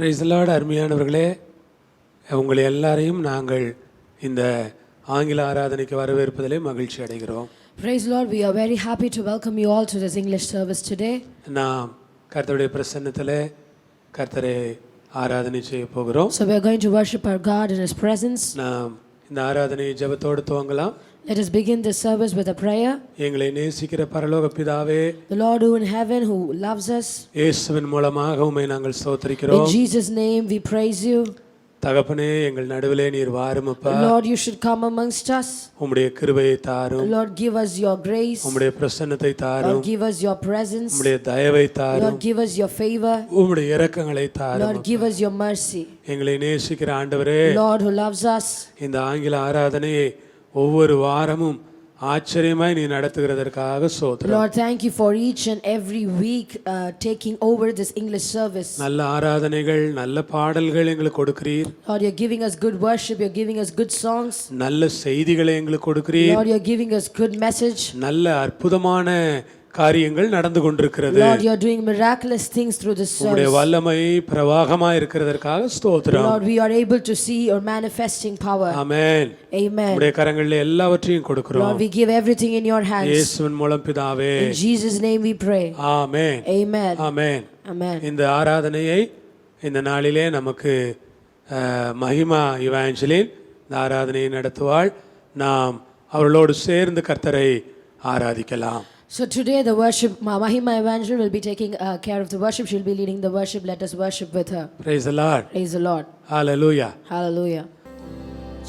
Praise the Lord. அருமையானவர்களே, உங்களை எல்லாரையும் நாங்கள் இந்த ஆங்கில ஆராதனைக்கு வரவேற்பதிலே மகிழ்ச்சி அடைகிறோம். Praise the Lord, we are very happy to welcome you all to this English service today. நாம் கர்த்தருடைய பிரசன்னத்திலே கர்த்தரை ஆராதனை செய்ய போகிறோம். So we are going to worship our God in His presence. நாம் இந்த ஆராதனையை ஜெபத்தோடு துவங்கலாம். Let us begin this service with a prayer. எங்களை நேசிக்கிற பரலோக பிதாவே, The Lord who in heaven, who loves us, இயேசுவின் மூலமாக உம்மை நாங்கள் ஸ்தோத்திரிக்கிறோம். in Jesus' name we praise you. தகப்பனே, எங்கள் நடுவிலே நீர் வாரும் அப்பா. Lord, you should come amongst us. உம்முடைய கிருபையை தாரும். Lord, give us your grace. உம்முடைய பிரசன்னத்தை தாரும். Lord, give us your presence. உம்முடைய தயவை தாரும். Lord, give us your favor. உம்முடைய இரக்கங்களை தாரும். Lord, give us your mercy. எங்களை நேசிக்கிற ஆண்டவரே, Lord who loves us, இந்த ஆங்கில ஆராதனையை ஒவ்வொரு வாரமும் ஆச்சரியமாய் நீ நடத்துகிறதற்காக ஸ்தோத்திரம். Lord, thank you for each and every week taking over this English service. நல்ல ஆராதனைகள், நல்ல பாடல்கள் எங்களுக்கு கொடுக்கிறீர். Lord, you're giving us good worship, you're giving us good songs. நல்ல செய்திகளை எங்களுக்கு கொடுக்கிறீர். Lord, you're giving us good message. நல்ல அற்புதமான காரியங்கள் நடந்து கொண்டிருக்கிறது. Lord, you're doing miraculous things through this உம்முடைய service. வல்லமை பிரவாகமாய் இருக்கிறதற்காக ஸ்தோத்திரம். Lord, we are able to see your manifesting power. Amen. Amen. உம்முடைய கரங்களில் எல்லாவற்றையும் கொடுக்கிறோம். Lord, we give everything in your hands. இயேசுவின் மூலம் பிதாவே. In Jesus' name we pray. Amen. Amen. Amen. Amen. இந்த ஆராதனையை இந்த நாளிலே நமக்கு மகிமா இவாஞ்சலின் இந்த ஆராதனையை நடத்துவாள். நாம் அவர்களோடு சேர்ந்து கர்த்தரை ஆராதிக்கலாம். So today the worship, Mahima Evangeline will be taking care of the worship. She'll be leading the worship. Let us worship with her. Praise the Lord. Praise the Lord. Hallelujah. Hallelujah.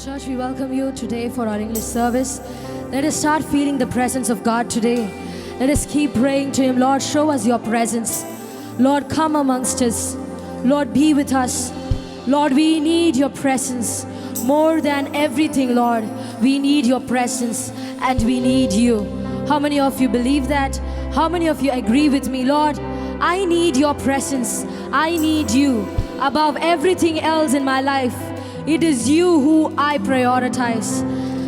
Church, we welcome you today for our English service. Let us start feeling the presence of God today. Let us keep praying to Him. Lord, show us your presence. Lord, come amongst us. Lord, be with us. Lord, we need your presence more than everything, Lord. We need your presence and we need you. How many of you believe that? How many of you agree with me? Lord, I need your presence. I need you above everything else in my life. It is you who I prioritize.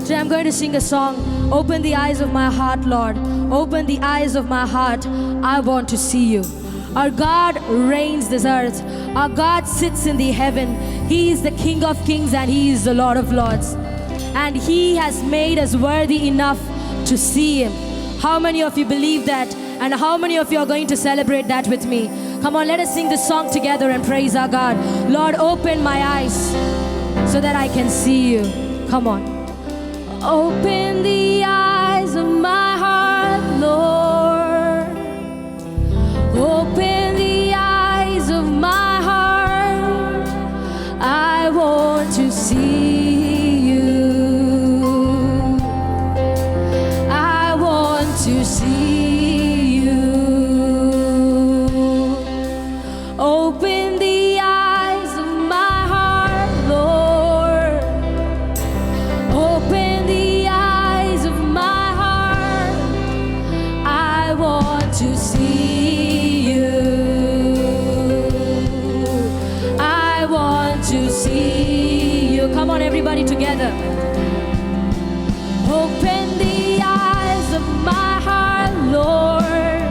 Today I'm going to sing a song. Open the eyes of my heart, Lord. Open the eyes of my heart. I want to see you. Our God reigns this earth. Our God sits in the heaven. He is the King of kings and He is the Lord of lords. And He has made us worthy enough to see Him. How many of you believe that? And how many of you are going to celebrate that with me? Come on, let us sing this song together and praise our God. Lord, open my eyes so that I can see you. Come on. Open the eyes of my heart, Lord. Open the eyes of my heart. I want to see you. To see you. Open the eyes of my heart, Lord. Open the eyes of my heart. I want to see you. I want to see you. Come on, everybody together. Open the eyes of my Lord,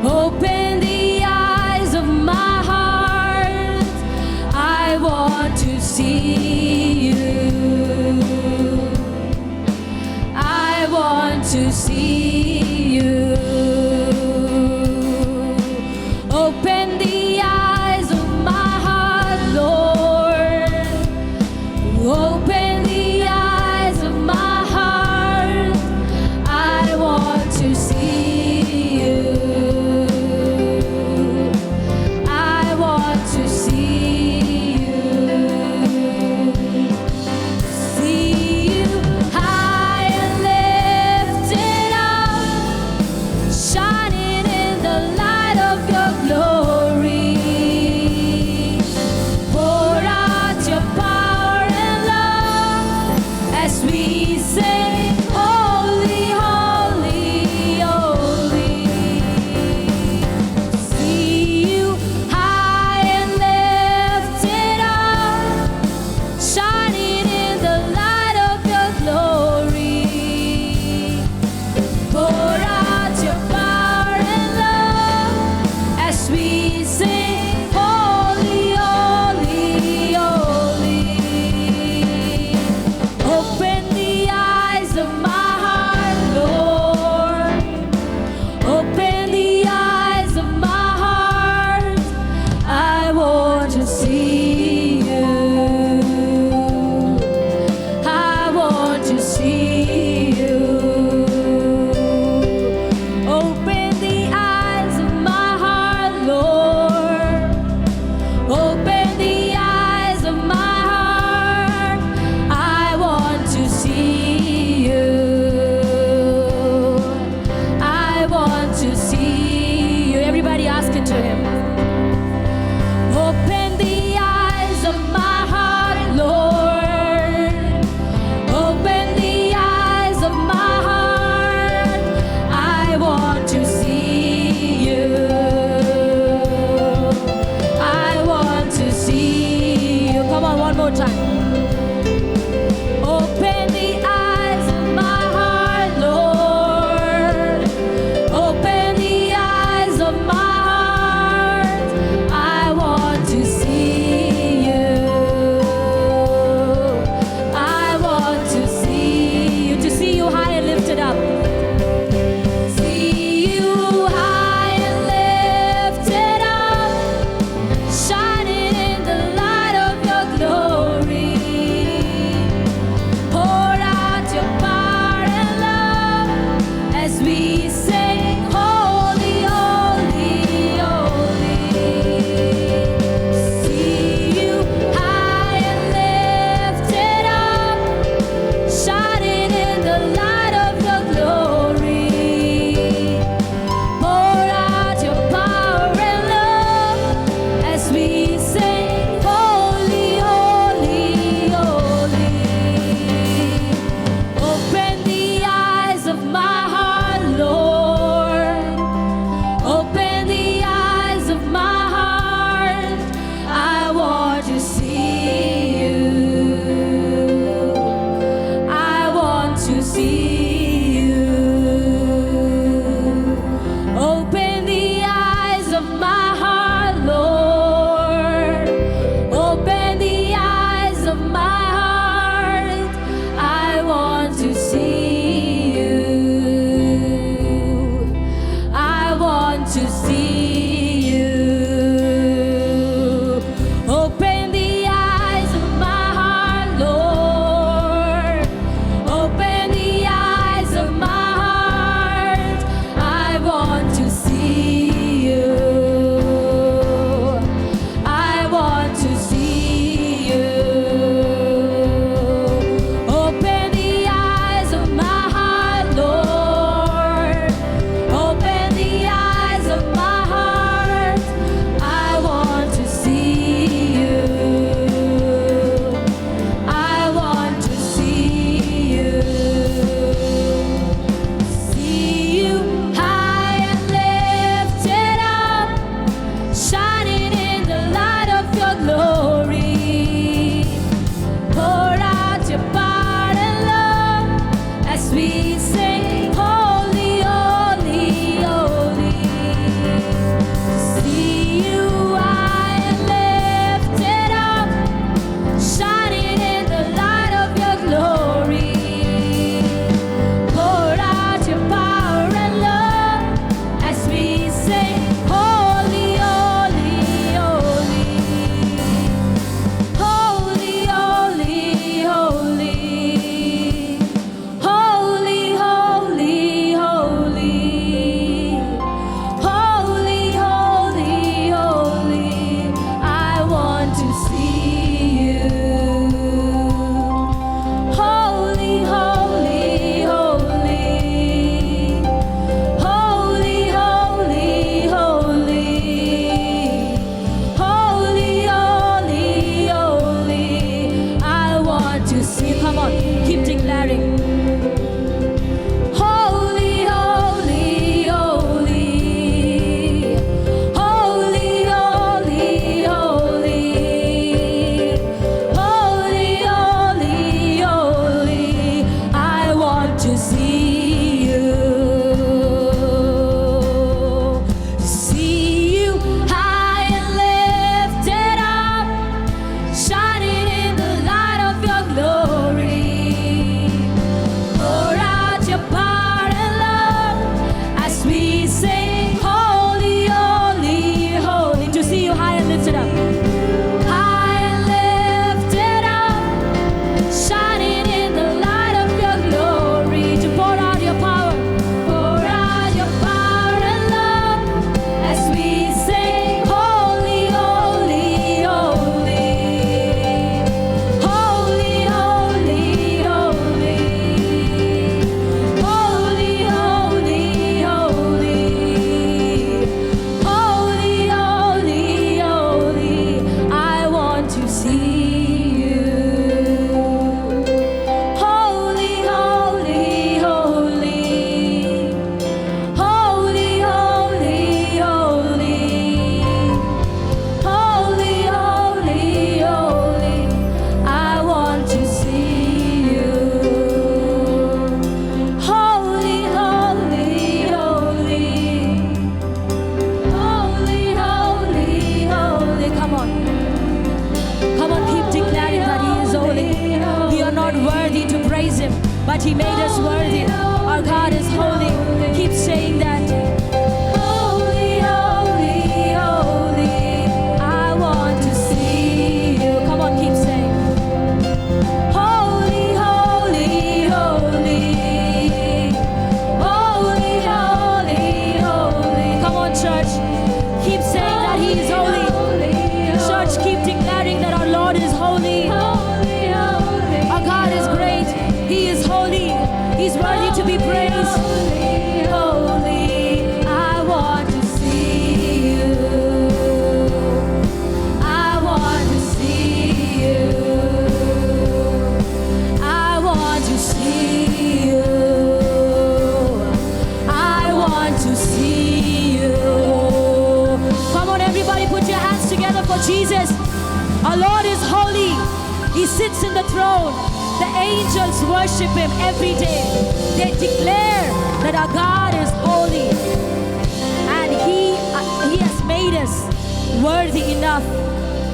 open the eyes of my heart. I want to see you. I want to see you. Open the eyes of my heart, Lord. Open the eyes of my heart. I want to see you. I want to see you. See you high and lifted up. to see you. Open the eyes of my heart, Lord. Open the eyes of my heart. I want to see you. I want to see you. Open the eyes of my heart, Lord. Open the eyes of my heart. I want to see you. I want to see you. Open the eyes of my heart, Lord. Open the eyes of my heart. I want to see you. I want to see you. See you high and lifted up, shining in the light of your glory. Pour out your power and love as we sing, holy, holy, holy. See you high and lifted up, shining in the light of your glory. Pour out your power and love as we sing, holy, holy, holy. Holy, holy, holy. Holy, holy, holy. Holy, holy, holy. I want to see you. Holy, holy, holy. Holy, holy, holy. Holy, holy, holy. I want to see. Come on, keep declaring. Holy, holy, holy. Holy, holy, holy. Holy, holy, holy. I want to see you. See you high and lifted up, shining in the light of your glory. Pour out your power and love as we sing, holy, holy, holy. To see you high and lifted up. High and lifted up, shining in the light of your glory. To pour out your power, pour out your power and love as we sing, holy, holy, holy. Holy, holy, holy. Holy, holy, holy. Holy, holy, holy. I want to see you. Holy, holy, holy. Holy, holy, holy. Holy, holy, holy. I want to see you. Holy, holy, holy. Holy, holy, holy. Come on. Come on, keep declaring that He is holy. We are not worthy to praise Him, but He made us worthy. Our God is holy. Keep saying that. Holy, holy, holy. I want to see you. Come on, keep saying. Holy, holy, holy. Holy, holy, holy. Come on, church. Keep saying that He is holy. Church, keep declaring that our Lord is holy. Our God is great. He is holy. He's worthy to be praised. Holy, I want to see you. I want to see you. I want to see you. I want to see you. Come on, everybody, put your hands together for Jesus. Our Lord is holy. He sits in the throne. The angels worship Him every day. They declare that our God is holy, and He has made us worthy enough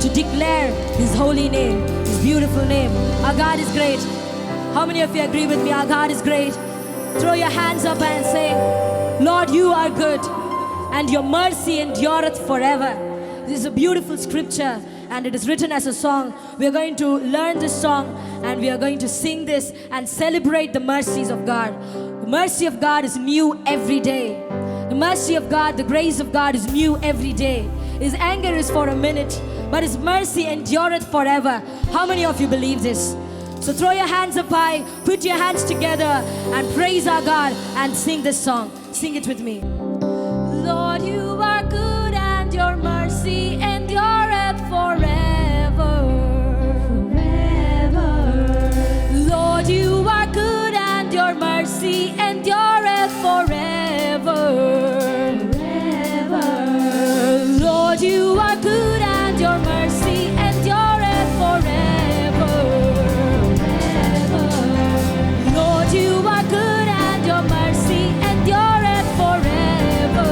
to declare His holy name, His beautiful name. Our God is great. How many of you agree with me? Our God is great. Throw your hands up and say, Lord, you are good, and your mercy endureth forever. This is a beautiful scripture, and it is written as a song. We are going to learn this song, and we are going to sing this and celebrate the mercies of God. The mercy of God is new every day. The mercy of God, the grace of God is new every day. His anger is for a minute, but His mercy endureth forever. How many of you believe this? So throw your hands up high, put your hands together, and praise our God and sing this song. Sing it with me. Lord, you are good, and your mercy endureth forever. Forever. Lord, you are good, and your mercy endureth forever. Forever. Lord, you are good, and your mercy endureth forever. Forever. Lord, you are good, and your mercy endureth forever.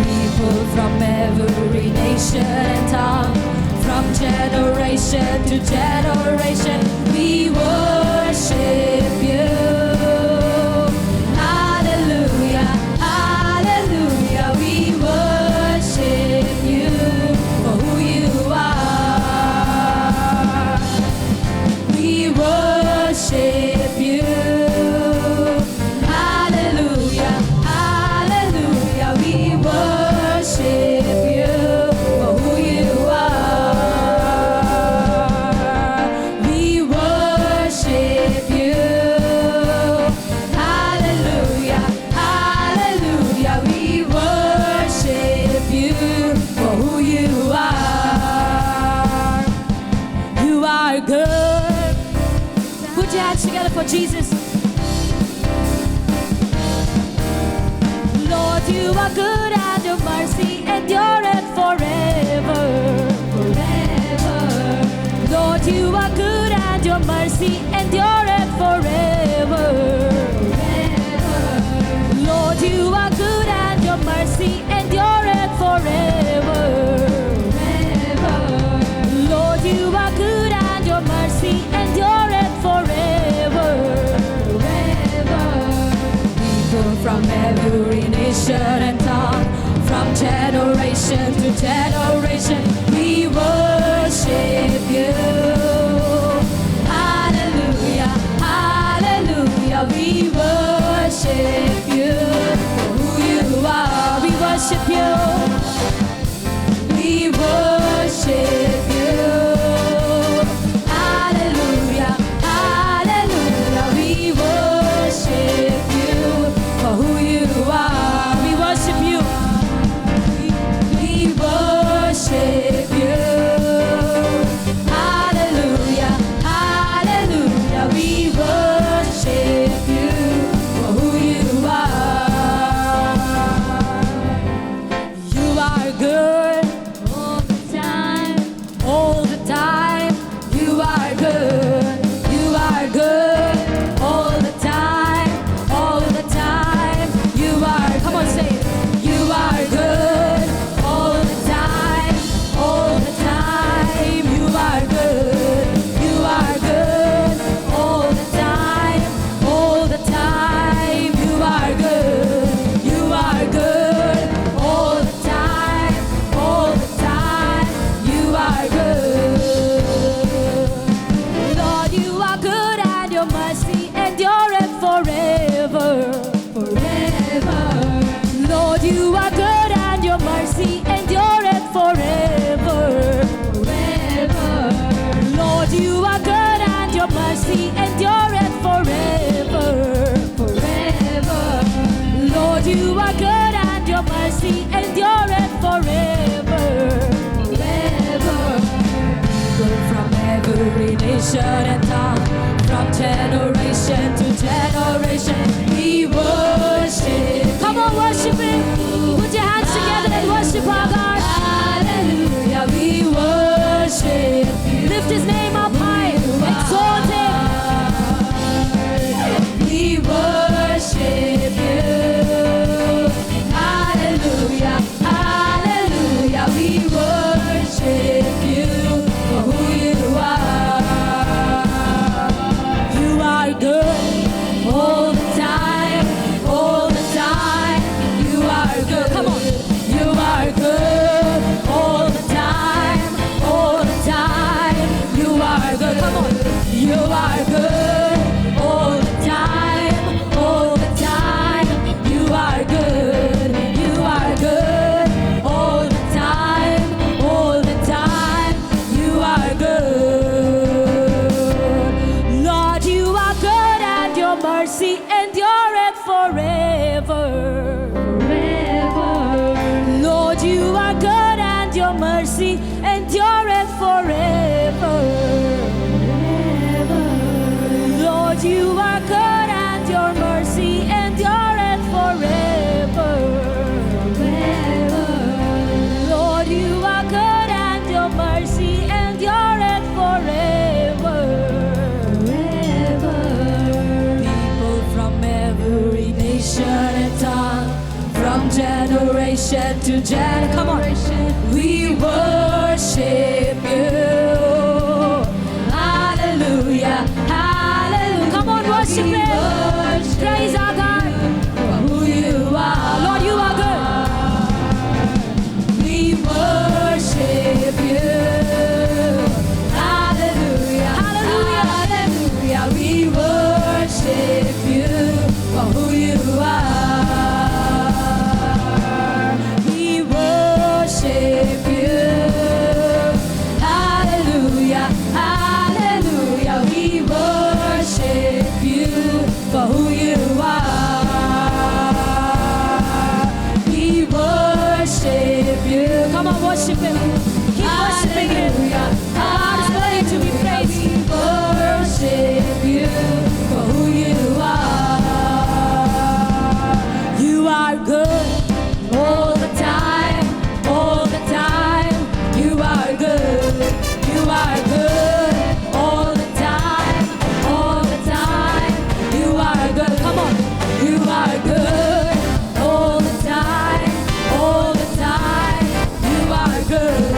People from every nation and tongue, from generation to generation, we worship you. Hallelujah, hallelujah, we worship you for who you are. We worship you. Hallelujah, hallelujah, we worship you for who you are. We worship you. Hallelujah, hallelujah, we worship you for who you are. You are good. Put your hands together for Jesus. Lord, you are good, and your mercy endureth forever. Forever. Lord, you are good, and your mercy endureth forever. Forever. Lord, you are good, and your mercy endureth forever. Forever. Lord, you are good, and your mercy endureth forever. Forever. People from every nation and tongue, from generation to generation, we worship you. Hallelujah, hallelujah, we worship you for who you are. We worship you. We worship you. Hallelujah, hallelujah, we worship you for who you are. We worship you. We worship you. Hallelujah, hallelujah, we worship you for who you are. You are good all the time, all the time. You are good, you are good all the time, all the time. You are, come on, say it. You are good all the time, all the time. You are good, you are good all the time, all the time. You are good, you are good all the time, all the time. You are good. Lord, you are good, and your mercy endureth forever. Forever. Lord, you are good, and your mercy endureth forever. Forever. Lord, you are good, and your mercy endureth forever. Forever. Lord, you are good, and your mercy endureth forever. Forever. People from every nation and tongue, from generation to generation, we worship. Come on, worship Him. Put your hands together and worship our God. Hallelujah, we worship. Lift His name up high. mercy endureth forever. Lord, you are good and your mercy endureth forever. Lord, you are good and your mercy endureth forever. Lord, you are good and your mercy endureth forever. People from every nation and tongue, from generation to generation, come on, we worship you. Hallelujah, hallelujah. Come on, worship Him. Praise our God for who you are. Lord, you are good. We worship you. Hallelujah, hallelujah, hallelujah. We worship you for who you are. We worship you. Hallelujah, hallelujah. We worship you for who you are. We worship you. Come on, worship Him. Keep worshiping Him. God is worthy to be praised. We worship you for who you are. You are good all the time, all the time. You are good. You are good all the time, all the time. You are good. Come on. You are good all the time, all the time. You are good.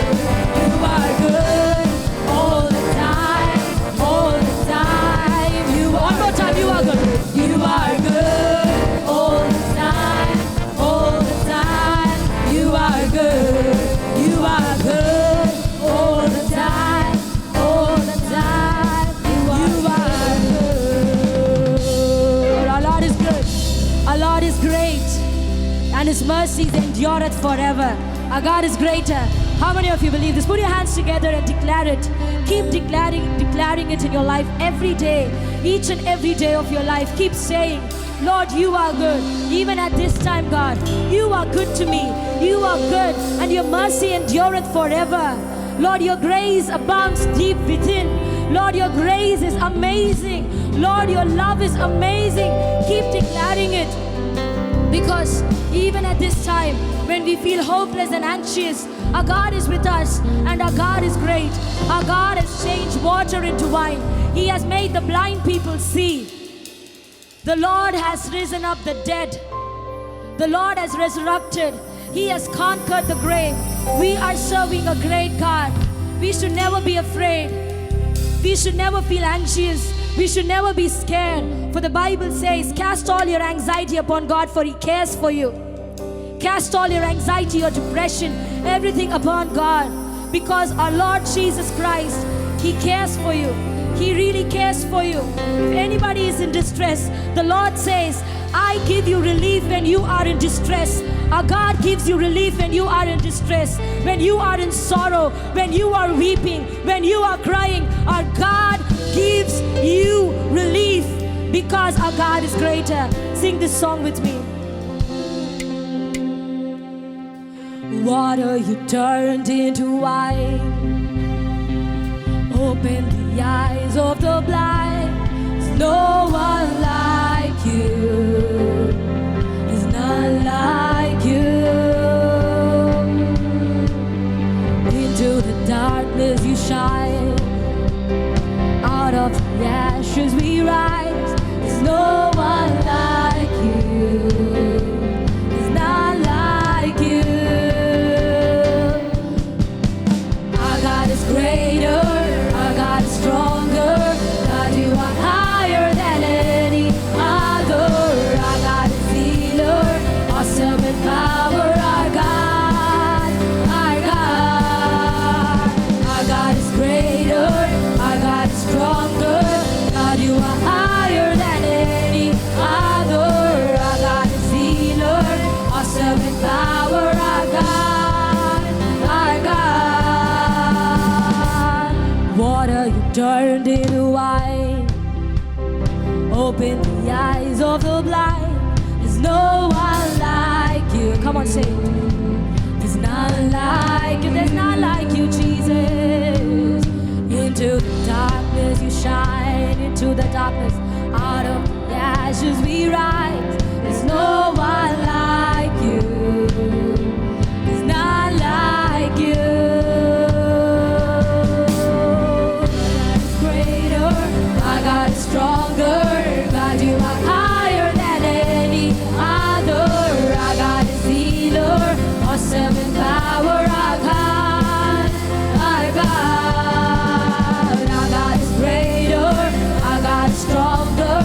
You are good all the time, all the time. You are one more time. You are good. You are good all the time, all the time. You are good. You are good all the time, all the time. You are good. Our Lord is good. Our Lord is great, and His mercies endureth forever. Our God is greater. How many of you believe this? Put your hands together and declare it. Keep declaring it in your life every day, each and every day of your life. Keep saying, Lord, you are good. Even at this time, God, you are good to me. You are good, and your mercy endureth forever. Lord, your grace abounds deep within. Lord, your grace is amazing. Lord, your love is amazing. Keep declaring it. Because even at this time, when we feel hopeless and anxious, our God is with us, and our God is great. Our God has changed water into wine. He has made the blind people see. The Lord has risen up the dead. The Lord has resurrected. He has conquered the grave. We are serving a great God. We should never be afraid. We should never feel anxious. We should never be scared. For the Bible says, cast all your anxiety upon God, for He cares for you. Cast all your anxiety, your depression, everything upon God. Because our Lord Jesus Christ, He cares for you. He really cares for you. If anybody is in distress, the Lord says, I give you relief when you are in distress. Our God gives you relief when you are in distress, when you are in sorrow, when you are weeping, when you are crying. Our God gives you relief because our God is greater. Sing this song with me. Water you turned into wine, open the eyes of the blind. There's no one like you. There's none like you. Into the darkness you shine. Out of the ashes we rise. There's no one like you. There's none like you. Our God is greater. Our God is stronger. God, you are higher than any other. Our God is healer, awesome in power. Our God, our God. Our God is greater. Our God is stronger. God, you are higher than any other. Our God is healer. Open the eyes of the blind. There's no one like you. Come on, say it. There's none like you. There's none like you, Jesus. Into the darkness you shine. Into the darkness, out of the ashes we rise. There's no one like you. There's none like you. God is stronger, God you are higher than any other. Our God is healer, awesome in power. Our God, our God. Our God is greater, our God is stronger.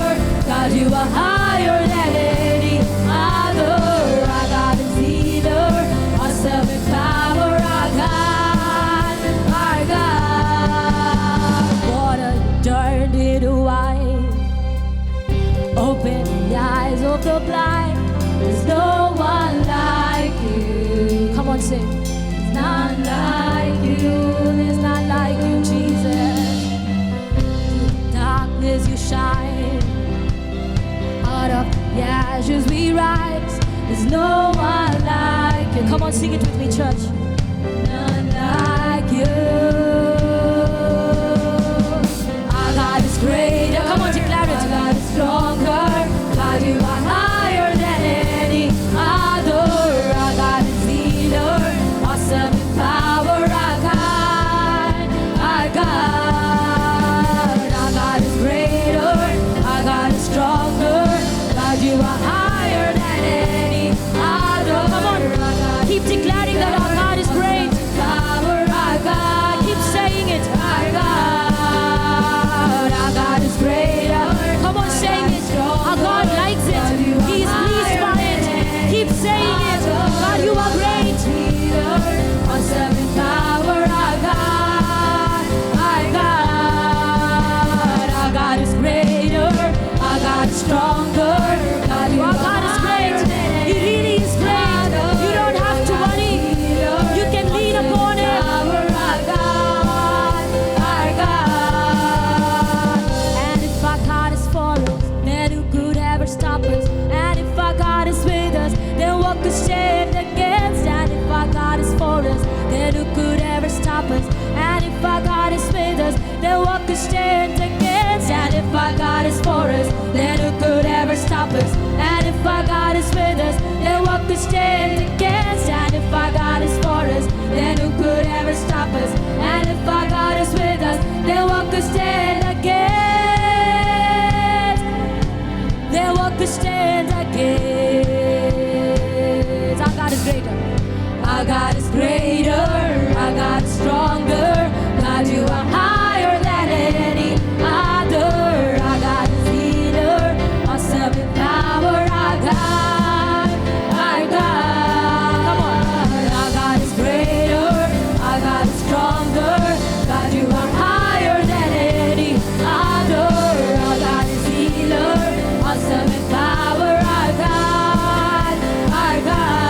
God you are higher than any other. Our God is healer, awesome in power. Our God, our God. Water turned into wine. Open the eyes of the blind. There's no one like you. Come on, sing. There's none like you. There's none like you, Jesus. Through darkness you shine. Out of the ashes we rise. There's no one like you. Come on, sing it with me, church. None like you. Greater. Come on, declare it. God is stronger. God, you are higher than any other. Our God is healer, awesome in power. Our God, our God. Our God is greater. Our God is stronger. God, you are higher than any other. Come on, keep declaring that our God is great. Power, our God. Keep saying it. Our God. Come on, sing it. Our God likes it. He is pleased by it. Keep saying it. God, you are great. Awesome in power, our God. Our God. Our God is greater. Our God is stronger. Our God is great. He really is great. You don't have to worry. You can lean upon Him. Stop us. And if our God is with us, then what could stand against? And if our God is for us, then who could ever stop us? And if our God is with us, then what could stand against? And if our God is for us, then who could ever stop us? And if our God is with us, then what could stand against? And if our God is for us, then who could ever stop us? And if our God is with us, then what could stand against? Then what could stand against? Our God is greater. Our God is greater. Our God is stronger. God, you are higher than any other. Our God is healer, awesome in power. Our God, our God. Come on. Our God is greater. Our God is stronger. God, you are higher than any other. Our God is healer. Awesome in power, our God, our God.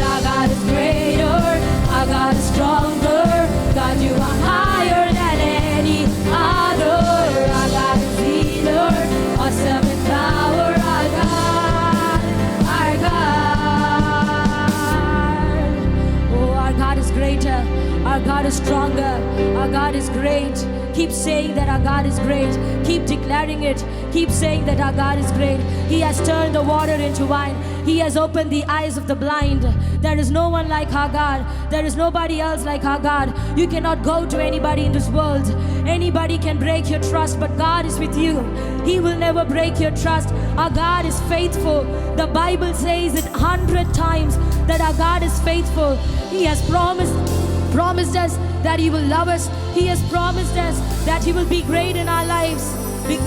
Our God is greater, our God is stronger. God, you are higher than any other. Our God is healer, awesome in power, our God, our God. Oh, our God is greater, our God is stronger, our God is great. Keep saying that our God is great. Keep declaring it. Keep saying that our God is great. He has turned the water into wine. He has opened the eyes of the blind. There is no one like our God. There is nobody else like our God. You cannot go to anybody in this world. Anybody can break your trust, but God is with you. He will never break your trust. Our God is faithful. The Bible says it 100 times that our God is faithful. He has promised us that He will love us. He has promised us that He will be great in our lives.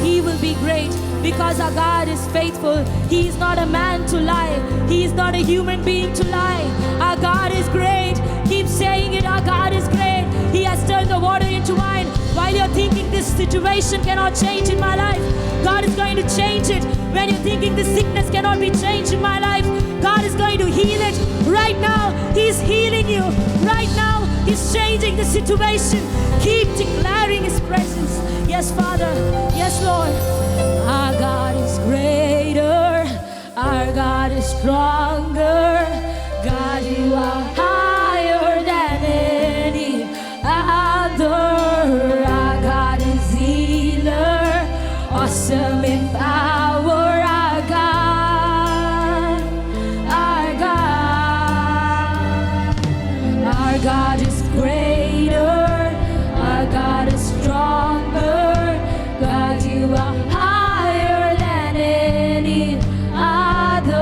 He will be great because our God is faithful. He is not a man to lie. He is not a human being to lie. Our God is great. Keep saying it. Our God is great. He has turned the water into wine. While you're thinking this situation cannot change in my life, God is going to change it. When you're thinking this sickness cannot be changed in my life, God is going to heal it. Right now, He's healing you. Right now, He's changing the situation. Keep declaring His presence. Yes, Father. Yes, Lord. Our God is greater. Our God is stronger. God, you are higher than any other. Our God is healer, awesome in power. Our God, our God. Our God is greater. Our God is stronger. God, you are higher than any other.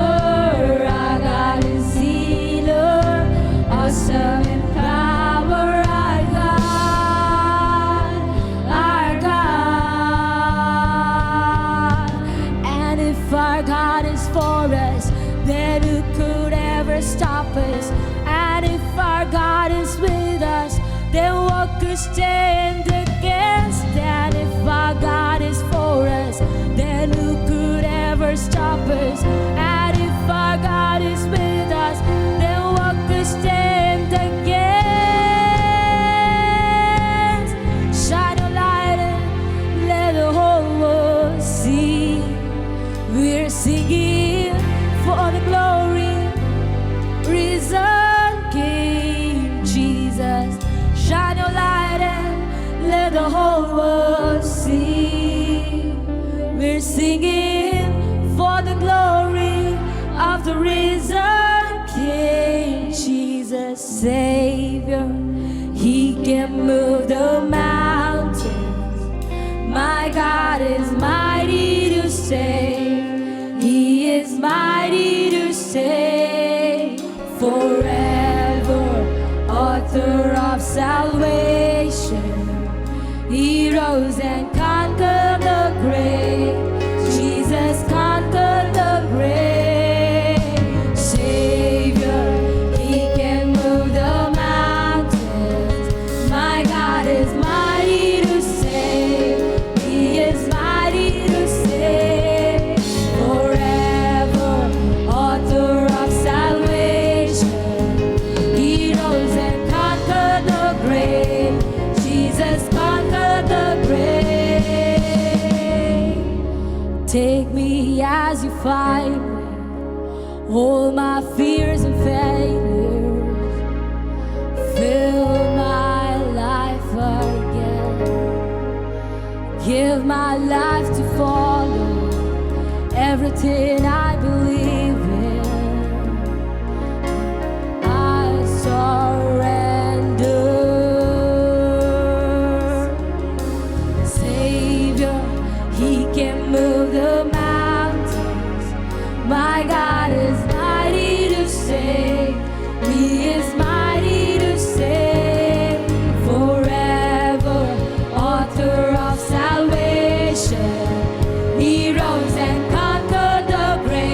Our God is healer, awesome in power. Our God, our God. And if our God is for us, then who could ever stop us? And if our God is with us, then what could stand against? And if our God is for us, then who could ever stop us? And if our God is with us, then what could stand against? Shine a light and let the whole world see. We're singing for the glory, risen King Jesus. Shine your light and let the whole world see. We're singing for the glory of the risen King Jesus, Savior. He can move the mountains. My God is mighty to save. He is mighty to save forever. Author of salvation, he rose and conquered the grave. Jesus conquered the grave. Savior, he can move the mountains. My God is mighty to save. He is mighty to save forever. Author of salvation, he rose and conquered the grave. Jesus conquered the grave. Take me as you find me, all my fears and failures. Fill my life again. Give my life to follow everything I believe in. I surrender. Savior, he can move the mountains. My God is mighty to save. He is mighty to save forever. Author of salvation, he rose and conquered the grave.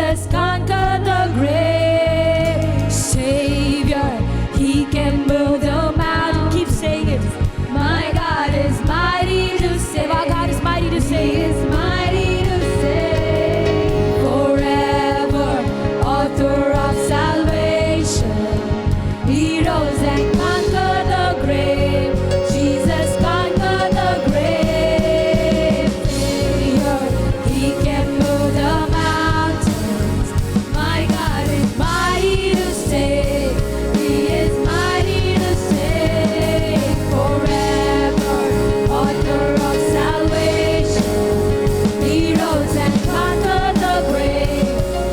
Jesus conquered the grave. Savior, He can move the mountain. Keep saying it. My God is mighty to save. Our God is mighty to save. He is mighty to save. Forever, author of salvation. He rose and conquered the grave. Jesus conquered the grave. Savior, He can move the mountains. My God is mighty to save. He is mighty to save. Forever, author of salvation. He rose and conquered the grave.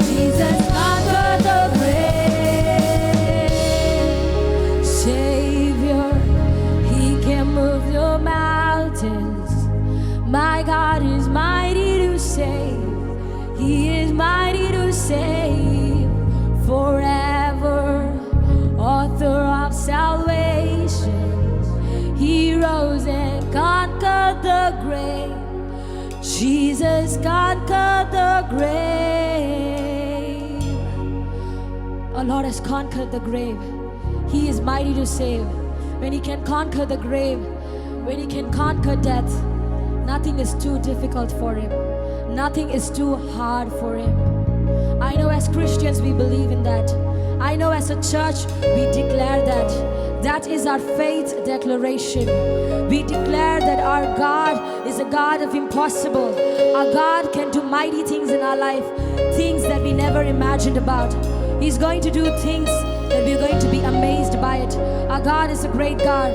Jesus conquered the grave. Savior, He can move the mountains. My God is mighty to save. He is mighty to save. Forever, author of salvation. He rose and conquered the grave. Jesus conquered the grave. Our Lord has conquered the grave. He is mighty to save. When He can conquer the grave, when He can conquer death, nothing is too difficult for Him. Nothing is too hard for Him. I know as Christians we believe in that. I know as a church we declare that. That is our faith declaration. We declare that our God is a God of impossible. Our God can do mighty things in our life, things that we never imagined about. He's going to do things that we're going to be amazed by it. Our God is a great God.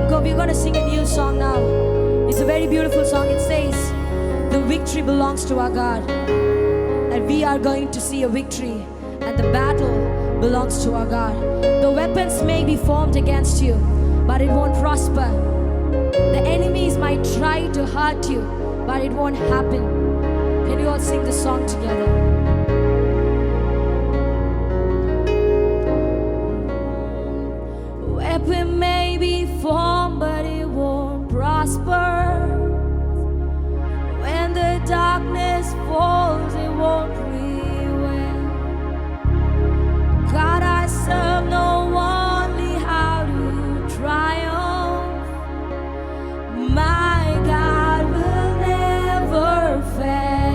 We're going to sing a new song now. It's a very beautiful song. It says, the victory belongs to our God. And we are going to see a victory. And the battle belongs to our God. The weapons may be formed against you, but it won't prosper. The enemies might try to hurt you, but it won't happen. Can you all sing the song together? Weapon may be formed, but it won't prosper. When the darkness falls, it won't prevail. God, I serve, know only how to triumph. My God will never fail.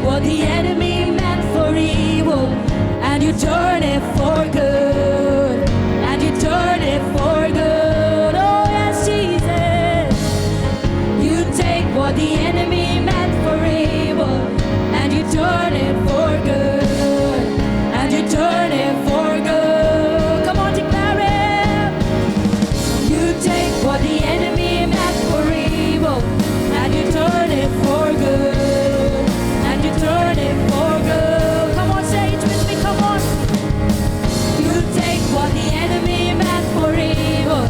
what the enemy meant for evil, and you turn it for good, and you turn it for good. Oh yes, Jesus. You take what the enemy meant for evil, and you turn it for good, and you turn it for good. Come on, declare it. You take what the enemy meant for evil, and you turn it for good, and you turn it for good. Come on, say it with me, come on. You take what the enemy meant for evil,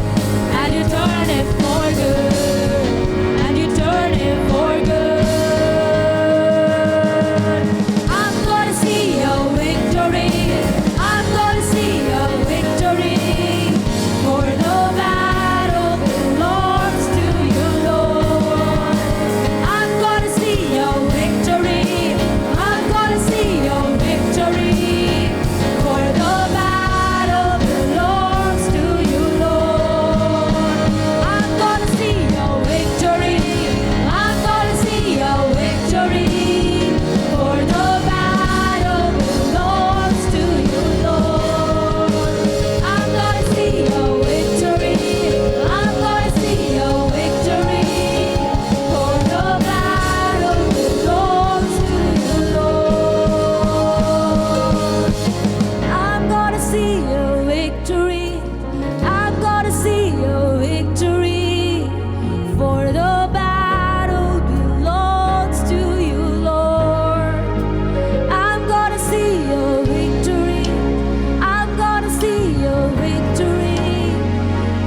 and you turn it for good, and you turn it for good. I'm gonna see your victory. I'm gonna see your victory. For the battle belongs to you, Lord. I'm gonna see your victory. I'm gonna see your victory. For the battle belongs to you, Lord. I'm gonna see your victory. I'm gonna see your victory. For the battle belongs to you, Lord. I'm gonna see your victory. I'm gonna see your victory. For the battle belongs to you, Lord. I'm gonna see your victory. I'm gonna see your victory. For the battle belongs to you, Lord. I'm gonna see your victory. I'm gonna see your victory.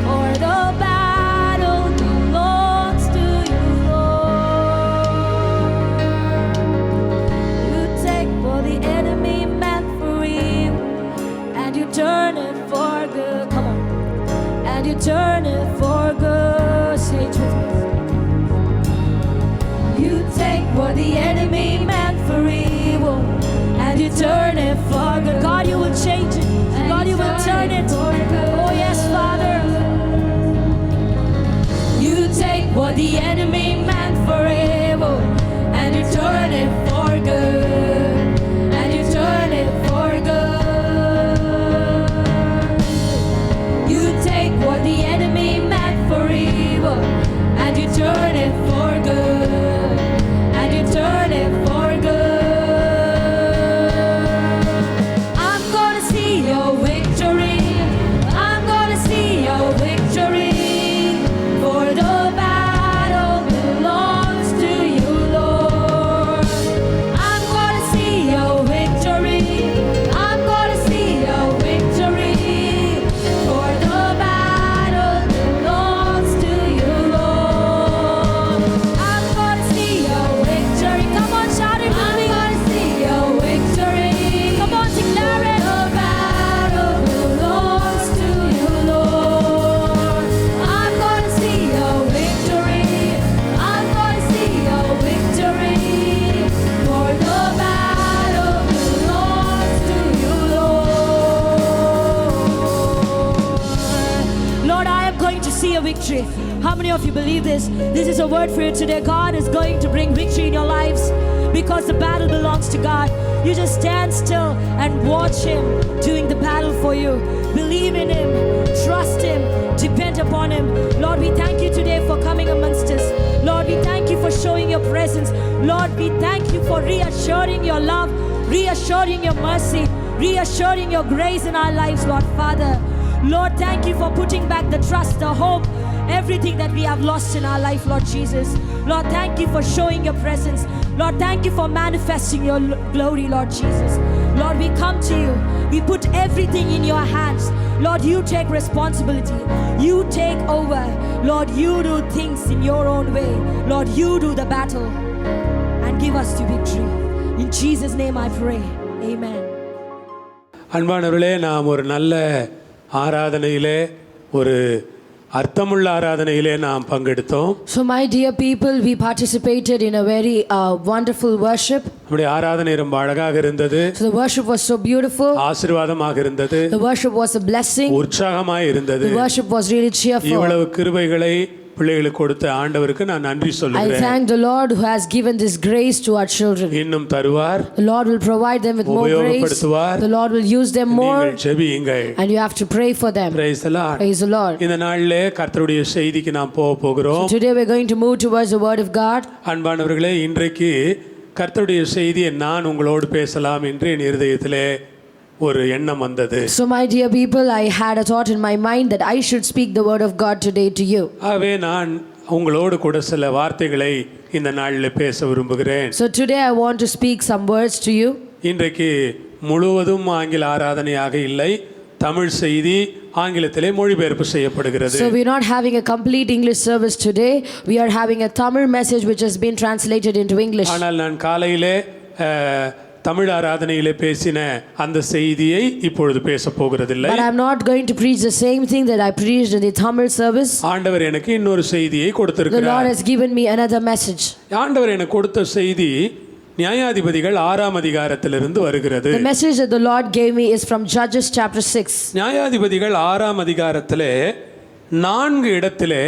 For the battle belongs to you, Lord. You take what the enemy meant for evil, and you turn it for good. Come on. And you turn it for good. Say it with me. You take what the enemy meant for evil, and you turn it for good. God, you will change it. God, you will turn it. Oh yes, Father. You take what the enemy meant for evil, and you turn it for good, and you turn it for good. You take what the enemy meant for evil, and you turn it for good, and you turn it for good. I'm gonna see your victory. I'm gonna see your victory. For the battle belongs to you, Lord. I'm gonna see your victory. I'm gonna see your victory. For the battle belongs to you, Lord. I'm gonna see your victory. Come on, shout it with me. I'm gonna see your victory. Come on, declare it. The battle belongs to you, Lord. I'm gonna see your victory. I'm gonna see your victory. For the battle belongs to you, Lord. Lord, I am going to see a victory. How many of you believe this? This is a word for you today. God is going to bring victory in your lives because the battle belongs to God. You just stand still and watch Him doing the battle for you. Believe in Him, trust Him, depend upon Him. Lord, we thank you today for coming amongst us. Lord, we thank you for showing your presence. Lord, we thank you for reassuring your love, reassuring your mercy, reassuring your grace in our lives, Lord Father. Lord, thank you for putting back the trust, the hope, everything that we have lost in our life, Lord Jesus. Lord, thank you for showing your presence. Lord, thank you for manifesting your glory, Lord Jesus. Lord, we come to you. We put everything in your hands. Lord, you take responsibility. You take over. Lord, you do things in your own way. Lord, you do the battle and give us the victory. In Jesus' name I pray. Amen. அன்பானவர்களே, நாம் ஒரு நல்ல ஆராதனையிலே, ஒரு அர்த்தமுள்ள ஆராதனையிலே நாம் பங்கெடுத்தோம். So my dear people, we participated in a very wonderful worship. நம்முடைய ஆராதனை ரொம்ப அழகாக இருந்தது. So the worship was so beautiful. ஆசீர்வாதமாக இருந்தது. The worship was a blessing. உற்சாகமாய் இருந்தது. The worship was really cheerful. இவ்வளவு கிருபைகளை பிள்ளைகளுக்கு கொடுத்த ஆண்டவருக்கு நான் நன்றி I சொல்லுகிறேன். thank the Lord who has given this grace to our children. இன்னும் தருவார், The Lord will provide them with more grace. உபயோகப்படுத்துவார். The Lord will use them more, நீங்கள் ஜெபியுங்கள். and you have to pray for them. Praise the Lord. Praise the Lord. இந்த நாளிலே கர்த்தருடைய செய்திக்கு நாம் போகிறோம். So today we're going to move towards the word of God. அன்பானவர்களே, இன்றைக்கு கர்த்தருடைய செய்தியை நான் உங்களோடு பேசலாம் என்று என் இருதயத்திலே ஒரு எண்ணம் வந்தது. So my dear people, I had a thought in my mind that I should speak the word of God today to you. ஆகவே நான் உங்களோடு கூட சில வார்த்தைகளை இந்த நாளில் பேச விரும்புகிறேன். So today I want to speak some words to you. இன்றைக்கு முழுவதும் ஆங்கில ஆராதனையாக இல்லை, தமிழ் செய்தி ஆங்கிலத்திலே மொழிபெயர்ப்பு செய்யப்படுகிறது. So we're not having a complete English service today. We are having a Tamil message which has been translated into English. ஆனால் நான் காலையிலே தமிழ் ஆராதனையிலே பேசின அந்த செய்தியை இப்பொழுது பேச போகிறதில்லை. But I'm not going to preach the same thing that I preached in the Tamil service. ஆண்டவர் எனக்கு இன்னொரு செய்தியை The கொடுத்திருக்கிறார். Lord has given me another message. ஆண்டவர் எனக்கு கொடுத்த செய்தி நியாயாதிபதிகள் 6ஆம் அதிகாரத்திலிருந்து வருகிறது. The message that the Lord gave me is from Judges chapter 6. நியாயாதிபதிகள் 6ஆம் அதிகாரத்திலே 4 இடத்திலே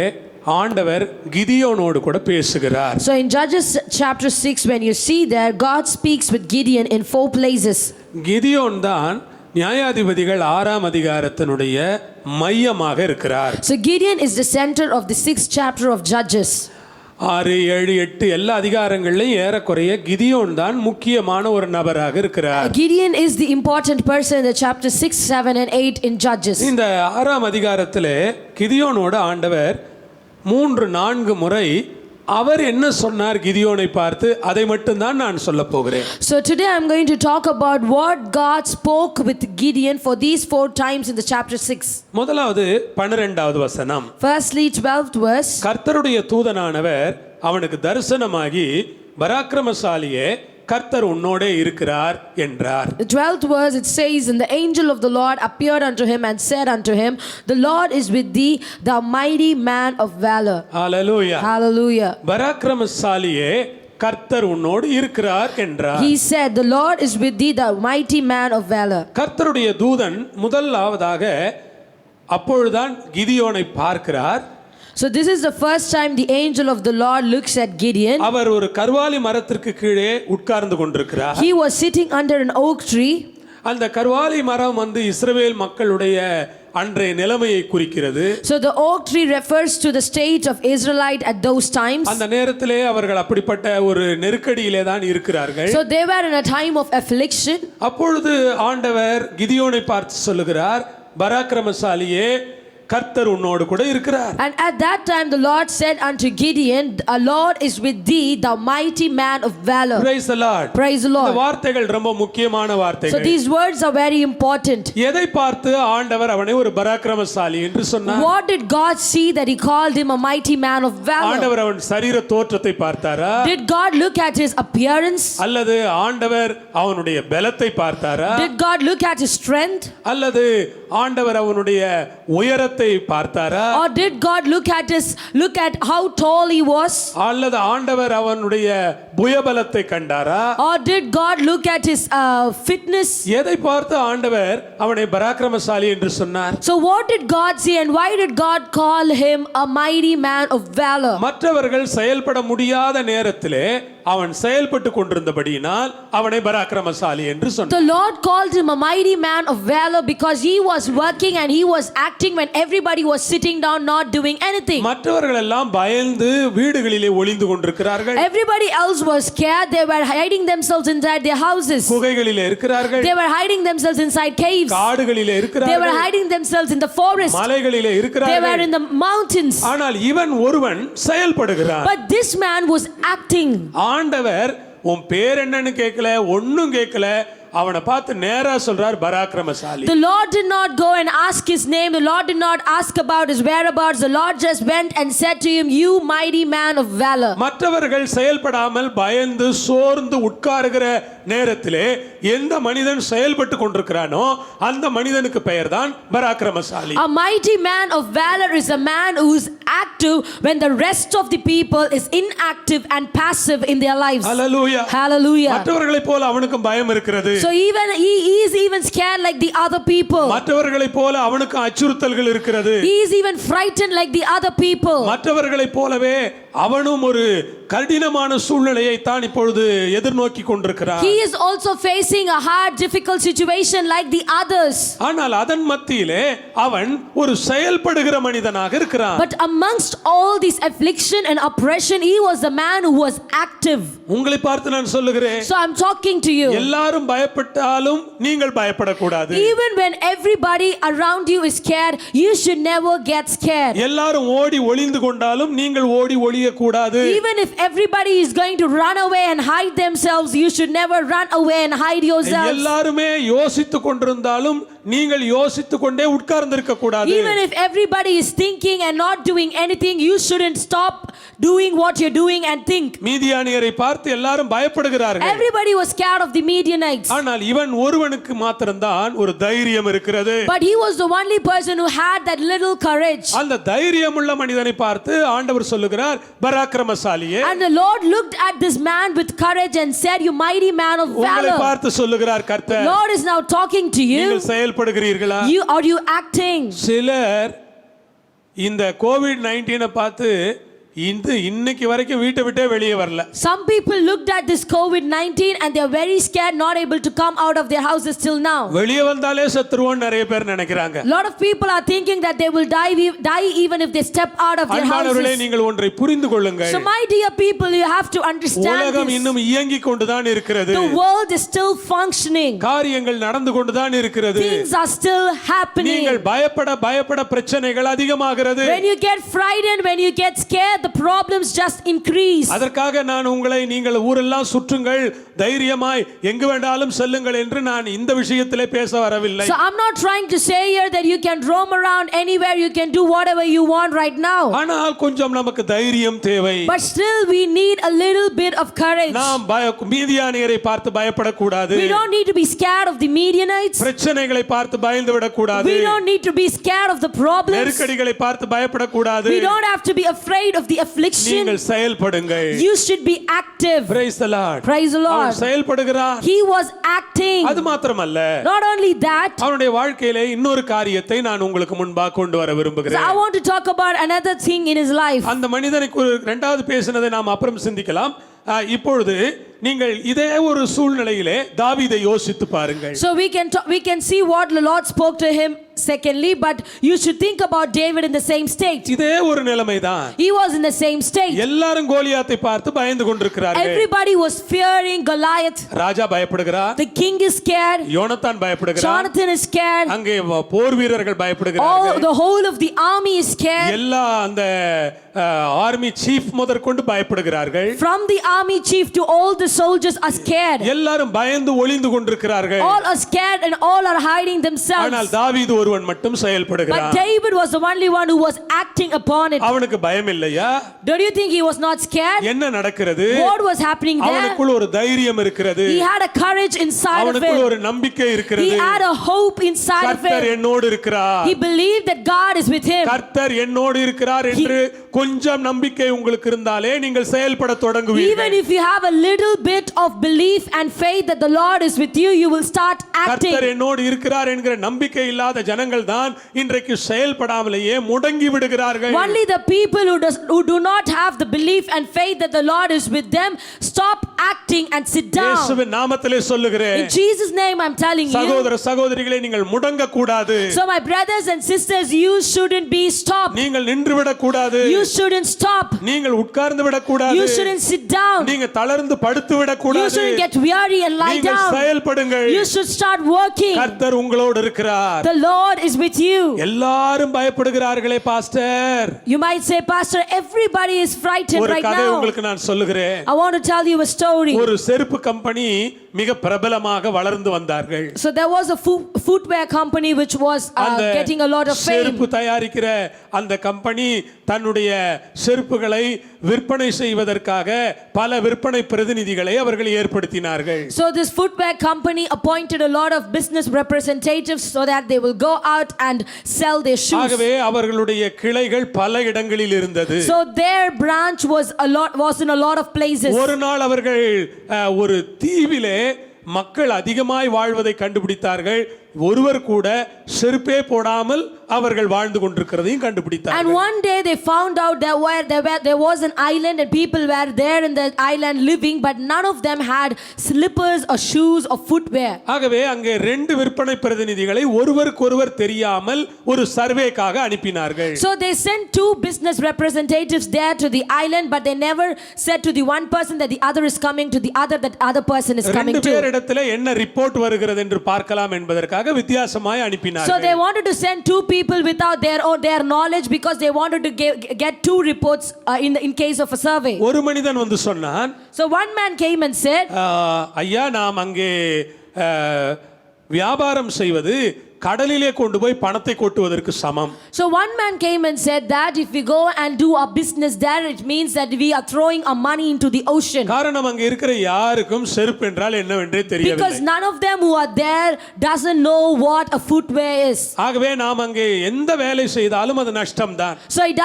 ஆண்டவர் கிதியோனோடு கூட பேசுகிறார். So in Judges chapter 6, when you see there, God speaks with Gideon in 4 places. Gideon தான் நியாயாதிபதிகள் 6ஆம் அதிகாரத்தினுடைய மையமாக இருக்கிறார். So Gideon is the center of the 6th chapter of Judges. 6, 7, 8 எல்லா அதிகாரங்களிலும் ஏறக்குறைய கிதியோன் தான் முக்கியமான ஒரு நபராக இருக்கிறார். Gideon is the important person in the chapter 6, 7 and 8 in Judges. இந்த 6ஆம் அதிகாரத்திலே கிதியோனோட ஆண்டவர் 3-4 முறை அவர் என்ன சொன்னார் கிதியோனை பார்த்து, அதை மட்டும்தான் நான் சொல்ல போகிறேன். So today I'm going to talk about what God spoke with Gideon for these 4 times in the chapter 6. முதலாவது 12வது வசனம். Firstly, 12th verse. கர்த்தருடைய தூதனானவர் அவனுக்கு தரிசனமாகி, பராக்கிரமசாலியே கர்த்தர் உன்னோடே இருக்கிறார் என்றார். The 12th verse, it says, and the angel of the Lord appeared unto him and said unto him, the Lord is with thee, thou mighty man of valor. Hallelujah. Hallelujah. பராக்கிரமசாலியே கர்த்தர் உன்னோடு இருக்கிறார் என்றார். He said, the Lord is with thee, thou mighty man of valor. கர்த்தருடைய தூதன் முதலாவதாக அப்பொழுதுதான் கிதியோனை பார்க்கிறார். So this is the first time the angel of the Lord looks at Gideon. அவர் ஒரு கர்வாலி மரத்திற்கு கீழே உட்கார்ந்து கொண்டிருக்கிறார். He was sitting under an oak tree. அந்த கர்வாலி மரம் இஸ்ரவேல் மக்களுடைய அன்றைய நிலைமையை குறிக்கிறது. So the oak tree refers to the state of Israelite at those times. அந்த நேரத்திலே அவர்கள் அப்படிப்பட்ட ஒரு நெருக்கடியிலே தான் இருக்கிறார்கள். So they were in a time of affliction. அப்பொழுது ஆண்டவர் கிதியோனை பார்த்து சொல்லுகிறார், பராக்கிரமசாலியே கர்த்தர் உன்னோடு கூட இருக்கிறார். And at that time the Lord said unto Gideon, our Lord is with thee, thou mighty man of valor. Praise the Lord. Praise the Lord. இந்த வார்த்தைகள் ரொம்ப முக்கியமான So வார்த்தைகள். these words are very important. எதை பார்த்து ஆண்டவர் அவனை ஒரு பராக்கிரமசாலி என்று சொன்னார்? What did God see that he called him a mighty man of valor? ஆண்டவர் அவன் சரீர தோற்றத்தை பார்த்தாரா? Did God look at his appearance? அல்லது ஆண்டவர் அவனுடைய பலத்தை பார்த்தாரா? Did God look at his strength? அல்லது ஆண்டவர் அவனுடைய உயரத்தை பார்த்தாரா? Or did God look at how tall he was? அல்லது ஆண்டவர் அவனுடைய புயபலத்தை கண்டாரா? Or did God look at his fitness? எதை பார்த்து ஆண்டவர் அவனை பராக்கிரமசாலி என்று சொன்னார்? So what did God see and why did God call him a mighty man of valor? மற்றவர்கள் செயல்பட முடியாத நேரத்திலே அவன் செயல்பட்டு கொண்டிருந்தபடியினால் அவனை பராக்கிரமசாலி என்று சொன்னார். The Lord called him a mighty man of valor because he was working and he was acting when everybody was sitting down not doing anything. மற்றவர்கள் எல்லாம் பயந்து வீடுகளிலே ஒளிந்து கொண்டிருக்கிறார்கள். Everybody else was scared. They were hiding themselves inside their houses. குகைகளிலே இருக்கிறார்கள். They were hiding themselves inside caves. காடுகளிலே They இருக்கிறார்கள். were hiding themselves in the forest. மலைகளிலே They were இருக்கிறார்கள். in the mountains. ஆனால் இவன் ஒருவன் செயல்படுகிறான். But this man was acting. ஆண்டவர் உன் பேர் என்னன்னு கேட்கல, ஒண்ணும் கேட்கல, அவனை பார்த்து நேரா சொல்றார் பராக்கிரமசாலி. The Lord did not go and ask his name. The Lord did not ask about his whereabouts. The Lord just went and said to him, you mighty man of valor. மற்றவர்கள் செயல்படாமல் பயந்து சோர்ந்து உட்காருகிற நேரத்திலே எந்த மனிதன் செயல்பட்டு கொண்டிருக்கிறானோ அந்த மனிதனுக்கு பெயர்தான் பராக்கிரமசாலி. A mighty man of valor is a man who is active when the rest of the people is inactive and passive in their lives. Hallelujah. Hallelujah. மற்றவர்களைப் போல அவனுக்கும் பயம் இருக்கிறது. So even he is even scared like the other people. மற்றவர்களைப் போல அவனுக்கு அச்சுறுத்தல்கள் இருக்கிறது. He is even frightened like the other people. மற்றவர்களைப் போலவே அவனும் ஒரு கடினமான சூழ்நிலையை தான் இப்பொழுது எதிர்நோக்கி கொண்டிருக்கிறான். He is also facing a hard difficult situation like the others. ஆனால் அதன் மத்தியிலே அவன் ஒரு செயல்படுகிற மனிதனாக இருக்கிறான். But amongst all this affliction and oppression, he was the man who was active. உங்களை பார்த்து நான் சொல்லுகிறேன், So I'm talking to you. எல்லாரும் பயப்பட்டாலும் நீங்கள் பயப்படக்கூடாது. Even when everybody around you is scared, you should never get scared. எல்லாரும் ஓடி ஒளிந்து கொண்டாலும் நீங்கள் ஓடி ஒளியக்கூடாது. Even if everybody is going to run away and hide themselves, you should never run away and hide yourselves. எல்லாருமே யோசித்துக் கொண்டிருந்தாலும் நீங்கள் யோசித்துக் கொண்டே உட்கார்ந்திருக்க கூடாது. Even if everybody is thinking and not doing anything, you shouldn't stop doing what you're doing and think. மீதியானியரை பார்த்து எல்லாரும் பயப்படுகிறார்கள். Everybody was scared of the Midianites. ஆனால் இவன் ஒருவனுக்கு மாத்திரம்தான் ஒரு தைரியம் இருக்கிறது. But he was the only person who had that little courage. அந்த தைரியமுள்ள மனிதனை பார்த்து ஆண்டவர் சொல்லுகிறார், பராக்கிரமசாலியே. And the Lord looked at this man with courage and said, "You mighty man of உங்களை valor." பார்த்து சொல்லுகிறார் The கர்த்தர், Lord is now talking to you. நீங்கள் செயல்படுகிறீர்களா? Are you acting? சிலர் இந்த கோவிட்-19 பார்த்து இன்னைக்கு வரைக்கும் வீட்டை விட்டே வெளியே வரல. Some people looked at this COVID-19 and they are very scared, not able to come out of their houses till now. வெளியே வந்தாலே செத்துருவோம் நிறைய பேர் நினைக்கிறாங்க. A lot of people are thinking that they will die even if they step out of their அன்பானவர்களே, houses. நீங்கள் ஒன்றை புரிந்து கொள்ளுங்கள். So my dear people, you have to understand உலகம் this. இன்னும் இயங்கிக் கொண்டுதான் இருக்கிறது. The world is still functioning. காரியங்கள் நடந்து கொண்டுதான் இருக்கிறது. Things are still happening. நீங்கள் பயப்பட பிரச்சனைகள் அதிகமாகிறது. When you get frightened, when you get scared, the problems just increase. அதற்காக நான் உங்களை நீங்கள் ஊரெல்லாம் சுற்றுங்கள், தைரியமாய் எங்கு வேண்டாலும் செல்லுங்கள் என்று நான் இந்த விஷயத்திலே பேச வரவில்லை. So I'm not trying to say here that you can roam around anywhere, you can do whatever you want right now. ஆனால் கொஞ்சம் நமக்கு தைரியம் தேவை. But still we need a little bit of courage. நாம் மீதியானியரை பார்த்து பயப்படக்கூடாது. We don't need to be scared of the Midianites. பிரச்சனைகளை பார்த்து பயந்து விடக்கூடாது. We don't need to be scared of the problems. நெருக்கடிகளை பார்த்து பயப்படக்கூடாது. We don't have to be afraid of the affliction. நீங்கள் செயல்படுங்கள். You should be active. Praise the Lord. Praise the Lord. அவன் செயல்படுகிறான். He was acting. அது மாத்திரமல்ல, Not only that, அவனுடைய வாழ்க்கையிலே இன்னொரு காரியத்தை நான் உங்களுக்கு முன்பாக கொண்டு வர so விரும்புகிறேன். I want to talk about another thing in his life. அந்த மனிதனுக்கு இரண்டாவது பேசினதை நாம் அப்புறம் சிந்திக்கலாம். இப்பொழுது நீங்கள் இதே ஒரு சூழ்நிலையிலே தாவீதை யோசித்து பாருங்கள். So we can see what the Lord spoke to him secondly, but you should think about David in the same state. இதே ஒரு நிலைமைதான். He was in the same state. எல்லாரும் கோலியாத்தை பார்த்து பயந்து கொண்டிருக்கிறார்கள். Everybody was fearing Goliath. Raja பயப்படுகிறார். The king is scared. Jonathan பயப்படுகிறார். Jonathan is scared. அங்கே போர் வீரர்கள் பயப்படுகிறார்கள். The whole of the army is scared. எல்லா அந்த ஆர்மி சீஃப் முதற்கொண்டு பயப்படுகிறார்கள். From the army chief to all the soldiers are scared. எல்லாரும் பயந்து ஒளிந்து கொண்டிருக்கிறார்கள். All are scared and all are hiding themselves. ஆனால் தாவீது ஒருவன் மட்டும் செயல்படுகிறான். But David was the only one who was acting upon it. அவனுக்கு பயம் இல்லையா? Don't you think he was not scared? என்ன நடக்கிறது? What was happening there? அவனுக்குள்ள ஒரு தைரியம் இருக்கிறது. He had a courage inside of அவனுக்குள்ள him. ஒரு நம்பிக்கை இருக்கிறது. He had a hope inside of கர்த்தர் him. என்னோடு இருக்கிறார். He believed that God is with him. கர்த்தர் என்னோடு இருக்கிறார் என்று கொஞ்சம் நம்பிக்கை உங்களுக்கு இருந்தாலே நீங்கள் செயல்பட தொடங்குவீர்கள். Even if you have a little bit of belief and faith that the Lord is with you, you will start acting. கர்த்தர் என்னோடு இருக்கிறார் என்கிற நம்பிக்கை இல்லாத ஜனங்கள் தான் இன்றைக்கு செயல்படாமலேயே முடங்கி விடுகிறார்கள். Only the people who do not have the belief and faith that the Lord is with them stop acting and sit down. இயேசுவின் நாமத்திலே சொல்லுகிறேன். In Jesus name I'm telling you. சகோதர சகோதரிகளே, நீங்கள் முடங்க கூடாது. So my brothers and sisters, you shouldn't be stopped. நீங்கள் நின்று விட கூடாது. You shouldn't stop. நீங்கள் உட்கார்ந்து விட கூடாது. You shouldn't sit down. நீங்க தளர்ந்து படுத்து விட கூடாது. You shouldn't get weary and lie நீங்கள் down. செயல்படுங்கள். You should start working. கர்த்தர் உங்களோடு இருக்கிறார். The Lord is with you. எல்லாரும் பயப்படுகிறார்களே pastor. You might say, Pastor, everybody is frightened ஒரு right கதை now. உங்களுக்கு நான் சொல்லுகிறேன். I want to tell you a story. ஒரு செருப்பு கம்பெனி மிக பிரபலமாக வளர்ந்து வந்தார்கள். So there was a footwear company which was getting a lot of fame. செருப்பு தயாரிக்கிற அந்த கம்பெனி தன்னுடைய செருப்புகளை விற்பனை செய்வதற்காக பல விற்பனை பிரதிநிதிகளை அவர்கள் ஏற்படுத்தினார்கள். So this footwear company appointed a lot of business representatives so that they will go out and sell their shoes. ஆகவே அவர்களுடைய கிளைகள் பல இடங்களில் இருந்தது. So their branch was in a lot of places. ஒரு நாள் அவர்கள் ஒரு தீவிலே மக்கள் அதிகமாய் வாழ்வதை கண்டுபிடித்தார்கள். ஒருவர் கூட செருப்பே போடாமல் அவர்கள் வாழ்ந்து கொண்டிருக்கிறதையும் And கண்டுபிடித்தார்கள். one day they found out there was an island and people were there in the island living, but none of them had slippers or shoes or footwear. ஆகவே அங்கே ரெண்டு விற்பனை பிரதிநிதிகளை ஒருவருக்கொருவர் தெரியாமல் ஒரு சர்வேக்காக அனுப்பினார்கள். So they sent two business representatives there to the island, but they never said to the one person that the other is coming, to the other that other person is coming ரெண்டு to. பேரிடத்தில் என்ன report வருகிறது என்று பார்க்கலாம் என்பதற்காக வித்தியாசமாய் So அனுப்பினார்கள். they wanted to send two people without their knowledge, because they wanted to get two reports in case of a survey. ஒரு மனிதன் வந்து சொன்னான், So one man came and said, ஐயா நாம் அங்கே வியாபாரம் செய்வது கடலிலே கொண்டு போய் பணத்தை கொட்டுவதற்கு சமம். So one man came and said that if we go and do our business there, it means that we are throwing our money into the ocean. காரணம் அங்கே இருக்கிற யாருக்கும் செருப்பு என்றால் என்னவென்றே Because தெரியவில்லை. none of them who are there doesn't know what a footwear is. ஆகவே நாம் அங்கே எந்த வேலை செய்தாலும் அது நஷ்டம்தான். So it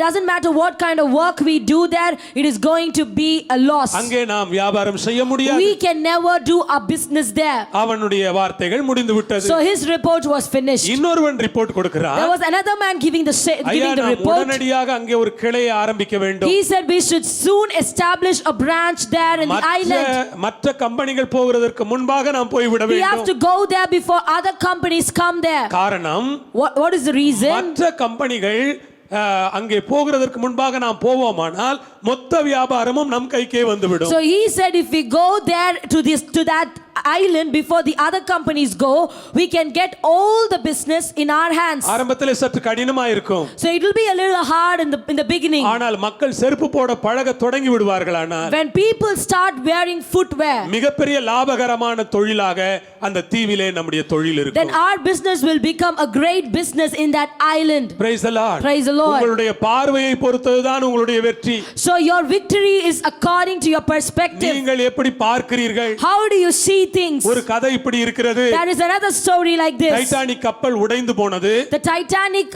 doesn't matter what kind of work we do there, it is going to be a loss. அங்கே நாம் வியாபாரம் செய்ய முடியாது. We can never do our business there. அவனுடைய வார்த்தைகள் முடிந்து விட்டது. So his report was finished. இன்னொருவன் ரிப்போர்ட் கொடுக்கிறான். There was another man giving the ஐயா நாம் report. உடனடியாக அங்கே ஒரு கிளையை ஆரம்பிக்க வேண்டும். He said we should soon establish a branch there in the island. மற்ற கம்பெனிகள் போகிறதற்கு முன்பாக நாம் போய் விட We have வேண்டும். to go there before other companies come there. காரணம் What is the reason? மற்ற கம்பெனிகள் அங்கே போகிறதற்கு முன்பாக நாம் போவோமானால் மொத்த வியாபாரமும் நம் கைக்கே வந்துவிடும். So he said if we go there to that island before the other companies go, we can get all the business in our hands. ஆரம்பத்திலே சற்று கடினமாக இருக்கும். So it will be a little hard in the beginning. ஆனால் மக்கள் செருப்பு போட பழக தொடங்கி விடுவார்களானால் When people start wearing footwear, மிகப்பெரிய லாபகரமான தொழிலாக அந்த தீவிலே நம்முடைய தொழில் then இருக்கும். our business will become a great business in that island. Praise the Lord. Praise the Lord. உங்களுடைய பார்வையை பொறுத்ததுதான் உங்களுடைய வெற்றி. So your victory is according to your perspective. நீங்கள் எப்படி பார்க்கிறீர்கள்? How do you see things? ஒரு கதை இப்படி இருக்கிறது. There is another story like this. Titanic கப்பல் உடைந்து போனது. The Titanic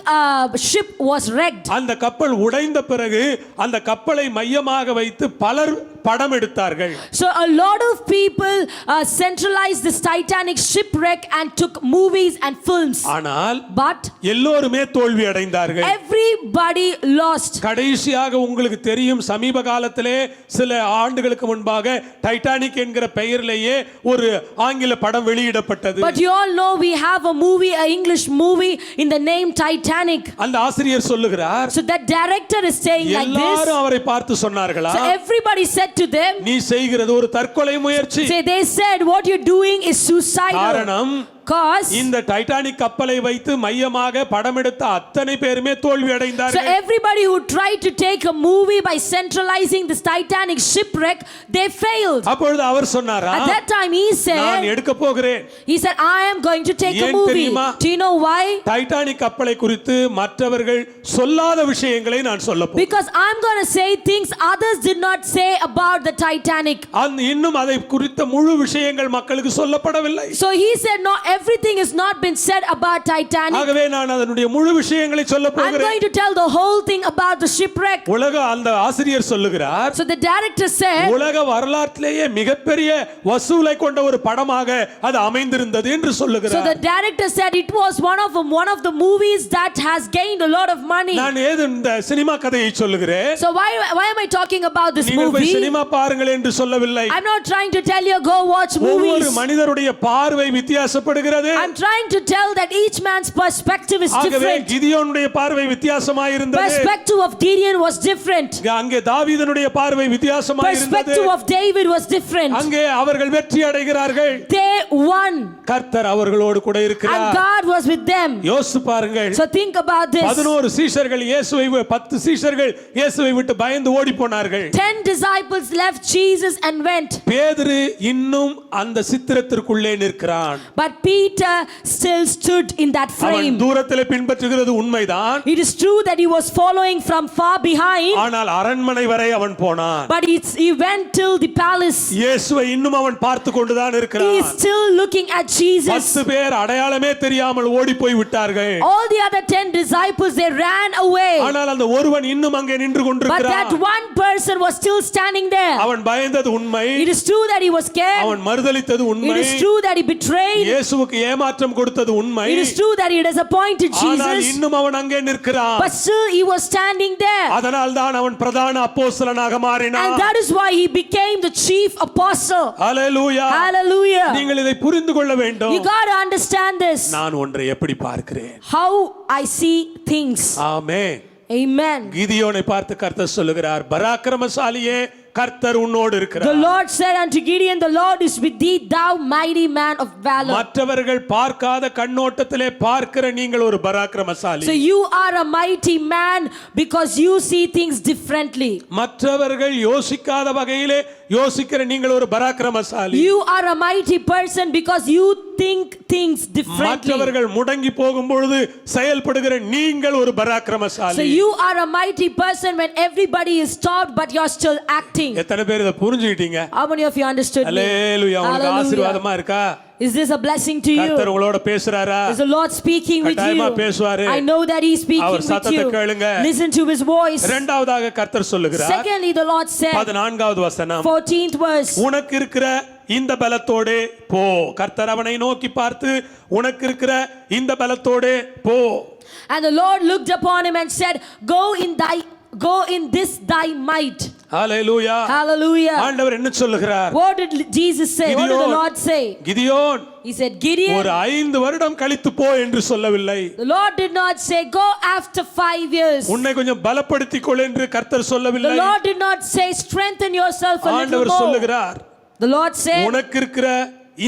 ship was wrecked. அந்த கப்பல் உடைந்த பிறகு அந்த கப்பலை மையமாக வைத்து பலர் படம் எடுத்தார்கள். So a lot of people centralized this Titanic shipwreck and took movies and films. ஆனால் But எல்லோருமே தோல்வி அடைந்தார்கள். everybody lost. கடைசியாக உங்களுக்கு தெரியும் சமீப காலத்திலே சில ஆண்டுகளுக்கு முன்பாக டைட்டானிக் என்கிற பெயரிலேயே ஒரு ஆங்கில படம் வெளியிடப்பட்டது. But you all know we have a movie, an English movie in the name Titanic. அந்த ஆசிரியர் சொல்லுகிறார், So that director is saying like this. எல்லாரும் அவரை பார்த்து சொன்னார்களா, So everybody said to them, நீ செய்கிறது ஒரு தற்கொலை முயற்சி. say they said what you're doing is suicidal. காரணம் Cause இந்த டைட்டானிக் கப்பலை வைத்து மையமாக படம் எடுத்த அத்தனை பேருமே தோல்வி so அடைந்தார்கள். everybody who tried to take a movie by centralizing this Titanic shipwreck, they failed. அப்பொழுது அவர் சொன்னாரா, At that time he நான் said, எடுக்க போகிறேன். he said, I am going to take a ஏன் movie. தெரியுமா? Do you know why? Titanic கப்பலை குறித்து மற்றவர்கள் சொல்லாத விஷயங்களை நான் சொல்லப் போகிறேன். Because I'm going to say things others did not say about the Titanic. இன்னும் அதை குறித்த முழு விஷயங்கள் மக்களுக்கு சொல்லப்படவில்லை. So he said, no, everything has not been said about Titanic. ஆகவே நான் அதனுடைய முழு விஷயங்களை சொல்லப் I'm போகிறேன். going to tell the whole thing about the shipwreck. அந்த ஆசிரியர் சொல்லுகிறார், So the director said, உலக வரலாற்றிலேயே மிகப்பெரிய வசூலை கொண்ட ஒரு படமாக அது அமைந்திருந்தது என்று so சொல்லுகிறார். the director said it was one of the movies that has gained a lot of money. நான் ஏது இந்த சினிமா கதையை சொல்லுகிறேன். So why am I talking about this நீங்கள் போய் movie? சினிமா பாருங்கள் என்று சொல்லவில்லை. I'm not trying to tell you go watch ஒவ்வொரு movies. மனிதருடைய பார்வை வித்தியாசப்படுகிறது. I'm trying to tell that each man's perspective is ஆகவே different. கிதியோனுடைய பார்வை வித்தியாசமாய் இருந்தது. Perspective of Gideon was different. அங்கே தாவீதுனுடைய பார்வை வித்தியாசமாய் இருந்தது. Perspective of David was different. அங்கே அவர்கள் வெற்றி அடைகிறார்கள். They won. கர்த்தர் அவர்களோடு கூட And இருக்கிறார். God was with them. யோசித்து பாருங்கள். So think about this. 11 சீஷர்கள் இயேசுவை 10 சீஷர்கள் இயேசுவை விட்டு பயந்து ஓடி போனார்கள். 10 disciples left Jesus and went. பேதுரு இன்னும் அந்த சித்திரத்திற்குள்ளே நிற்கிறான். But Peter still stood in that அவன் frame. தூரத்திலே பின்பற்றுகிறது உண்மைதான். It is true that he was following from far behind. ஆனால் அரண்மனை வரை அவன் போனான். But he went till the palace. இயேசுவை இன்னும் அவன் பார்த்து கொண்டுதான் He இருக்கிறான். is still still looking at Jesus. 10 பேர் அடையாளமே தெரியாமல் ஓடி போய் விட்டார்கள். All the other 10 disciples, they ran away. ஆனால் அந்த ஒருவன் இன்னும் அங்கே நின்று But கொண்டிருக்கிறான். that one person was still standing there. அவன் பயந்தது உண்மை. It is true that he was scared. அவன் மறுதலித்தது உண்மை. It is true that he betrayed. இயேசுவுக்கு ஏமாற்றம் கொடுத்தது உண்மை. It is true that he disappointed ஆனால் Jesus. இன்னும் அவன் அங்கே நிற்கிறான். But still he was standing there. அதனால் தான் அவன் பிரதான அப்போஸ்தலனாக மாறினான். And that is why he became the chief apostle. Hallelujah. Hallelujah. நீங்கள் இதை புரிந்து கொள்ள வேண்டும். You got to understand this. நான் ஒன்றை எப்படி பார்க்கிறேன்? How I see things. Amen. Amen. கிதியோனை பார்த்து கர்த்தர் சொல்லுகிறார், பராக்கிரமசாலியே, கர்த்தர் உன்னோடு The இருக்கிறார். Lord said unto Gideon, the Lord is with thee, thou mighty man of valor. மற்றவர்கள் பார்க்காத கண்ணோட்டத்திலே பார்க்கிற நீங்கள் ஒரு பராக்கிரமசாலி. So you are a mighty man because you see things differently. மற்றவர்கள் யோசிக்காத வகையிலே யோசிக்கிற நீங்கள் ஒரு பராக்கிரமசாலி. You are a mighty person because you think things differently. மற்றவர்கள் முடங்கி போகும் பொழுது செயல்படுகிற நீங்கள் ஒரு பராக்கிரமசாலி. So you are a mighty person when everybody is stopped but you are still acting. எத்தனை பேர் இதை புரிஞ்சுக்கிட்டீங்க? How many of you understood me? ஹalleluya. உங்களுக்கு Hallelujah. ஆசீர்வாதமா இருக்கா? Is this a blessing to you? கர்த்தர் உங்களோட பேசுறாரா? Is the Lord speaking with கட்டாயமா you? பேசுவாரு. I know that he is speaking our with சத்தத்தை you. கேளுங்க. Listen to his voice. இரண்டாவதாக கர்த்தர் சொல்லுகிறார். Secondly, the Lord said, 14வது வசனம், 14th verse, உனக்கு இருக்கிற இந்த பலத்தோடே போ. கர்த்தர் அவனை நோக்கி பார்த்து, உனக்கு இருக்கிற இந்த பலத்தோடே போ. and the Lord looked upon him and said, go in this thy might. Hallelujah. Hallelujah. ஆண்டவர் என்ன சொல்லுகிறார்? What did Jesus say? What did the Lord say? Gideon, He said, Gideon. ஒரு 5 வருடம் கழித்து போ என்று சொல்லவில்லை. The Lord did not say, go after 5 years. உன்னை கொஞ்சம் பலப்படுத்திக் கொள் என்று கர்த்தர் The சொல்லவில்லை. Lord did not say, strengthen yourself a little ஆண்டவர் more. சொல்லுகிறார், The Lord said, உனக்கு இருக்கிற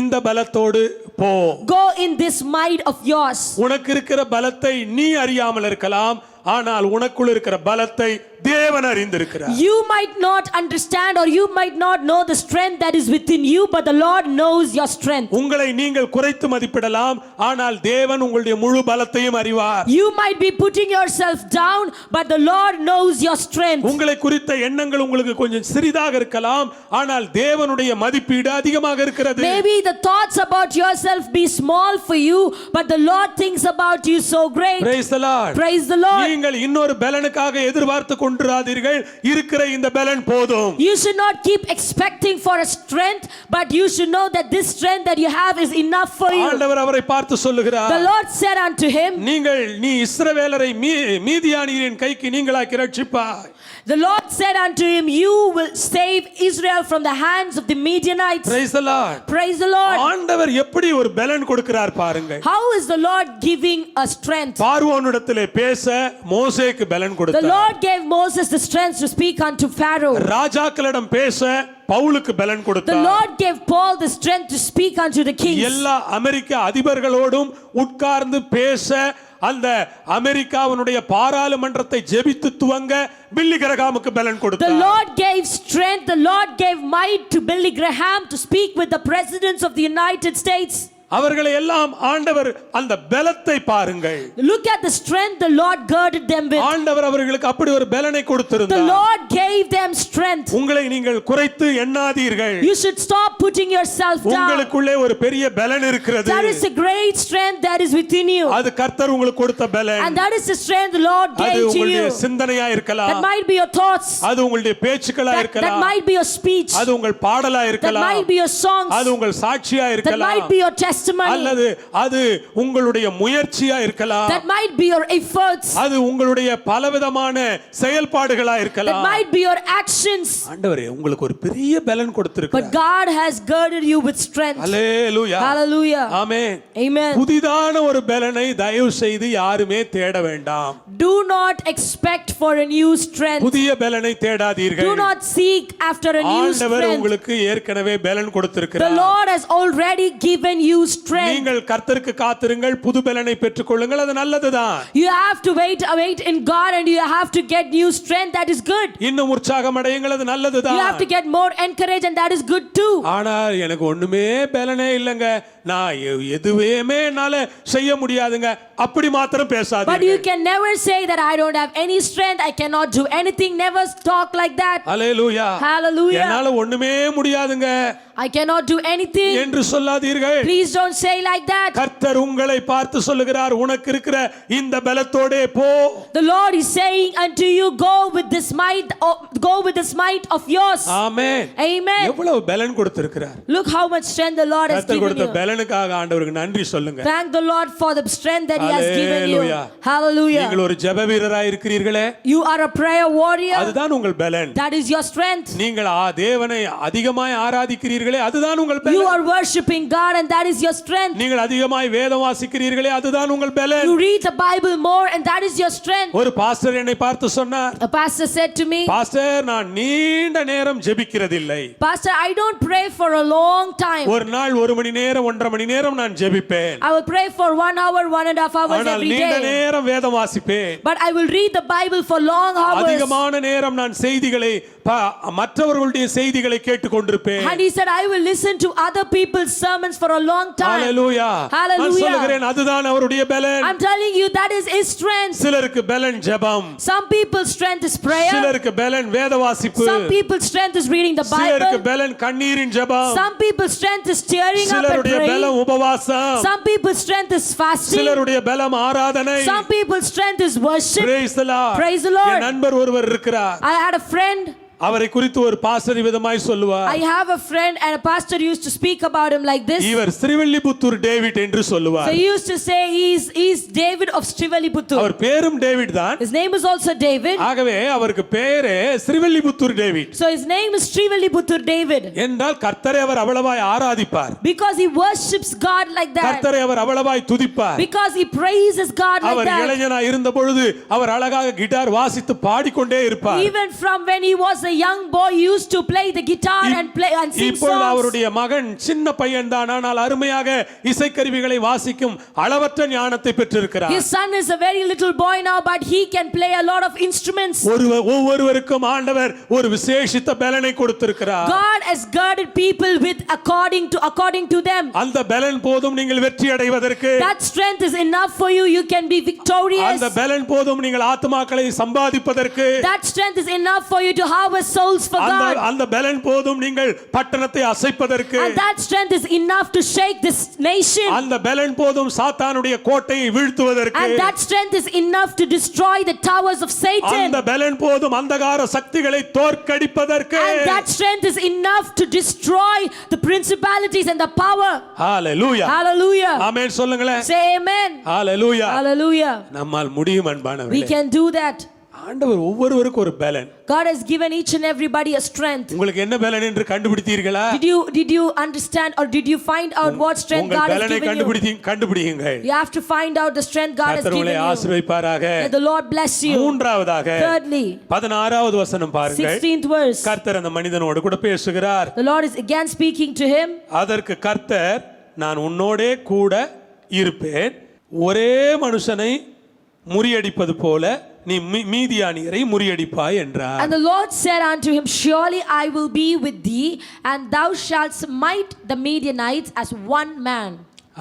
இந்த பலத்தோடு போ. go in this might of yours. உனக்கு இருக்கிற பலத்தை நீ அறியாமல் இருக்கலாம், ஆனால் உனக்குள் இருக்கிற பலத்தை தேவன் அறிந்திருக்கிறார். You might not understand or you might not know the strength that is within you, but the Lord knows your strength. உங்களை நீங்கள் குறைத்து மதிப்பிடலாம், ஆனால் தேவன் உங்களுடைய முழு பலத்தையும் அறிவார். You might be putting yourself down, but the Lord knows your strength. உங்களை குறித்த எண்ணங்கள் உங்களுக்கு கொஞ்சம் சிறிதாக இருக்கலாம், ஆனால் தேவனுடைய மதிப்பீடு அதிகமாக இருக்கிறது. Maybe the thoughts about yourself be small for you, but the Lord thinks about you so great. Praise the Lord. Praise the Lord. நீங்கள் இன்னொரு பலனுக்காக எதிர்பார்த்து கொண்டிராதீர்கள், இருக்கிற இந்த பலன் போதும். You should not keep expecting for a strength, but you should know that this strength that you have is enough for you. ஆண்டவர் அவரை பார்த்து சொல்லுகிறார், The Lord said unto him, நீ இஸ்ரவேலரை மீதியானியரின் கைக்கு நீங்களாக்கி ரட்சிப்பாய். The Lord said unto him, you will save Israel from the hands of the Midianites. Praise the Lord. Praise the Lord. ஆண்டவர் எப்படி ஒரு பலன் கொடுக்கிறார் பாருங்கள். How is the Lord giving a strength? பார்வோனிடத்திலே பேச மோசேக்கு பலன் The கொடுத்தார். Lord gave Moses the strength to speak unto Pharaoh. ராஜாக்களிடம் பேச பவுலுக்கு பலன் The கொடுத்தார். Lord gave Paul the strength to speak unto the kings. எல்லா அமெரிக்க அதிபர்களோடும் உட்கார்ந்து பேச அந்த அமெரிக்காவினுடைய பாராளுமன்றத்தை ஜெபித்து துவங்க பில்லி கிரஹாமுக்கு பலன் The கொடுத்தார். Lord gave strength, the Lord gave might to Billy Graham to speak with the presidents of the United States. அவர்களை எல்லாம் ஆண்டவர் அந்த பலத்தை பாருங்கள். Look at the strength the Lord girded them with. ஆண்டவர் அவர்களுக்கு அப்படி ஒரு பலனை The கொடுத்திருந்தார். Lord gave them strength. உங்களை நீங்கள் குறைத்து எண்ணாதீர்கள். You should stop putting yourself down. உங்களுக்குள்ளே ஒரு பெரிய பலன் இருக்கிறது. There is a great strength that is within you. அது கர்த்தர் உங்களுக்கு கொடுத்த பலன். And that is the strength the Lord அது gave to உங்களுடைய you. சிந்தனையா That இருக்கலாம். might be your thoughts. அது உங்களுடைய பேச்சுக்களா That இருக்கலாம். might be your speech. அது உங்கள் பாடலா That இருக்கலாம். might be your songs. அது உங்கள் சாட்சியா That இருக்கலாம். might be your testimony. அல்லது அது உங்களுடைய முயற்சியா இருக்கலாம். That might be your efforts. அது உங்களுடைய பலவிதமான செயல்பாடுகளா That இருக்கலாம். might be your actions. ஆண்டவரே உங்களுக்கு ஒரு பெரிய பலன் But கொடுத்திருக்கிறார். God has girded you with strength. Hallelujah. Hallelujah. Amen. Amen. புதிதான ஒரு பலனை தயவு செய்து யாருமே தேட வேண்டாம். Do not expect for a new strength. புதிய பலனை தேடாதீர்கள். Do not seek after a new ஆண்டவர் strength. உங்களுக்கு ஏற்கனவே பலன் The கொடுத்திருக்கிறார். Lord has already given you strength. நீங்கள் கர்த்தருக்கு காத்திருங்கள், புது பலனை பெற்றுக்கொள்ளுங்கள், அது நல்லதுதான். You have to wait in God and you have to get new strength. That is good. இன்னும் உற்சாகம் அடையுங்கள், அது நல்லதுதான். You have to get more encouraged and that is good too. ஆனால் எனக்கு ஒண்ணுமே பலனே இல்லைங்க, நான் எதுவுமே என்னால செய்ய முடியாதுங்க, அப்படி மாத்திரம் But பேசாதீங்க. you can never say that I don't have any strength, I cannot do anything. Never talk like that. Hallelujah. Hallelujah. என்னால ஒண்ணுமே முடியாதுங்க I cannot do anything. என்று சொல்லாதீர்கள். Please don't say like that. கர்த்தர் உங்களை பார்த்து சொல்லுகிறார், உனக்கு இருக்கிற இந்த பலத்தோடே போ. The Lord is saying unto you, go with this might of yours. Amen. Amen. எவ்வளவு பலன் கொடுத்திருக்கிறார். Look how much strength the Lord has கர்த்தர் given கொடுத்த you. பலனுக்காக ஆண்டவருக்கு நன்றி சொல்லுங்க. Thank the Lord for the strength that He has given you. Hallelujah. Hallelujah. நீங்கள் ஒரு ஜெப வீரராய் இருக்கிறீர்களே, You are a prayer warrior. அதுதான் உங்கள் பலன். That is your strength. நீங்கள் தேவனை அதிகமாய் ஆராதிக்கிறீர்களே, அதுதான் உங்கள் You பலன். are worshiping God and that is your strength. நீங்கள் அதிகமாய் வேதம் வாசிக்கிறீர்களே, அதுதான் உங்கள் பலன். You read the Bible more and that is your strength. ஒரு பாஸ்டர் என்னை பார்த்து சொன்னார், A pastor said to me, pastor நான் நீண்ட நேரம் ஜெபிக்கிறதில்லை, Pastor, I don't pray for a long time. ஒரு நாள் 1 மணி நேரம் 1.5 மணி நேரம் நான் ஜெபிப்பேன், I will pray for 1 hour, 1.5 hours ஆனால் every நீண்ட day. நேரம் வேதம் வாசிப்பேன், But I will read the Bible for long hours. அதிகமான நேரம் நான் செய்திகளை மற்றவர்களுடைய செய்திகளை கேட்டுக்கொண்டிருப்பேன். And he said, I will listen to other people's sermons for a long time. Hallelujah. Hallelujah. நான் சொல்லுகிறேன், அதுதான் அவருடைய பலன். I'm telling you, that is his strength. சிலருக்கு பலன் ஜெபம், Some people's strength is prayer. சிலருக்கு பலன் வேத வாசிப்பு, Some people's strength is reading the சிலருக்கு Bible. பலன் கண்ணீரின் ஜெபம், Some people's strength is tearing up and சிலருடைய பலம் praying. உபவாசம், Some people's strength is fasting. சிலருடைய பலம் ஆராதனை. Some people's strength is worship. Praise the Lord. Praise the Lord. என் நண்பர் ஒருவர் இருக்கிறார், I had a friend. அவரை குறித்து ஒரு பாஸ்டர் விதமாய் சொல்லுவார், I have a friend and a pastor used to speak about him like this. இவர் ஸ்ரீவில்லிபுத்தூர் டேவிட் என்று So சொல்லுவார். he used to say he's David of Srivilliputtur. அவர் பேரும் டேவிட் தான். His name is also David. ஆகவே அவருக்கு பேரே Srivilliputhur David. So his name is Srivilliputtur David. என்றால் கர்த்தரை அவர் அவ்வளவாய் ஆராதிப்பார், Because he worships God like that. கர்த்தரை அவர் அவ்வளவாய் துதிப்பார். Because he praises God like our that. இளைஞனாய் இருந்த பொழுது அவர் அழகாக கிட்டார் வாசித்து பாடிக்கொண்டே இருப்பார். Even from when he was a young boy, he used to play the guitar and sing இப்பொழுது songs. அவருடைய மகன் சின்ன பையன் தான், ஆனால் அருமையாக இசைக்கருவிகளை வாசிக்கும் அளவற்ற ஞானத்தை பெற்றிருக்கிறார். His son is a very little boy now, but he can play a lot of instruments. ஒவ்வொருவருக்கும் ஆண்டவர் ஒரு விசேஷித்த பலனை கொடுத்திருக்கிறார். God has girded people with according to them. அந்த பலன் போதும் நீங்கள் வெற்றி அடைவதற்கு. That strength is enough for you. You can be victorious. அந்த பலன் போதும் நீங்கள் ஆத்துமாக்களை சம்பாதிப்பதற்கு. That strength is enough for you to harvest souls for God. அந்த பலன் போதும் நீங்கள் பட்டணத்தை அசைப்பதற்கு. And that strength is enough to shake this nation. அந்த பலன் போதும் சாத்தானுடைய கோட்டையை வீழ்த்துவதற்கு. And that strength is enough to destroy the towers of Satan. அந்த பலன் போதும் அந்தகார சக்திகளை தோற்கடிப்பதற்கு. And that strength is enough to destroy the principalities and the power. Hallelujah. Hallelujah. ஆமென் சொல்லுங்களேன். Say amen. Hallelujah. Hallelujah. நம்மால் முடியும் We அன்பானவர்களே. can do that. ஆண்டவர் ஒவ்வொருவருக்கும் ஒரு பலன். God has given each and everybody a strength. உங்களுக்கு என்ன பலன் என்று கண்டுபிடித்தீர்களா? Did you understand or did you find out what strength God has பலனை given you? கண்டுபிடியுங்கள். You have to find out the strength God has கர்த்தர் given உங்களை you. ஆசீர்வதிப்பாராக. May the Lord bless you. மூன்றாவதாக Thirdly, 16வது வசனம் பாருங்கள். 16th verse. கர்த்தர் அந்த மனிதனோடு கூட பேசுகிறார். The Lord is again speaking to him. அதற்கு கர்த்தர், நான் உன்னோடே கூட இருப்பேன், ஒரே மனுஷனை முறியடிப்பது போல நீ மீதியானியரை முறியடிப்பாய் என்றார். And the Lord said unto him, surely I will be with thee, and thou shalt smite the Midianites as one man.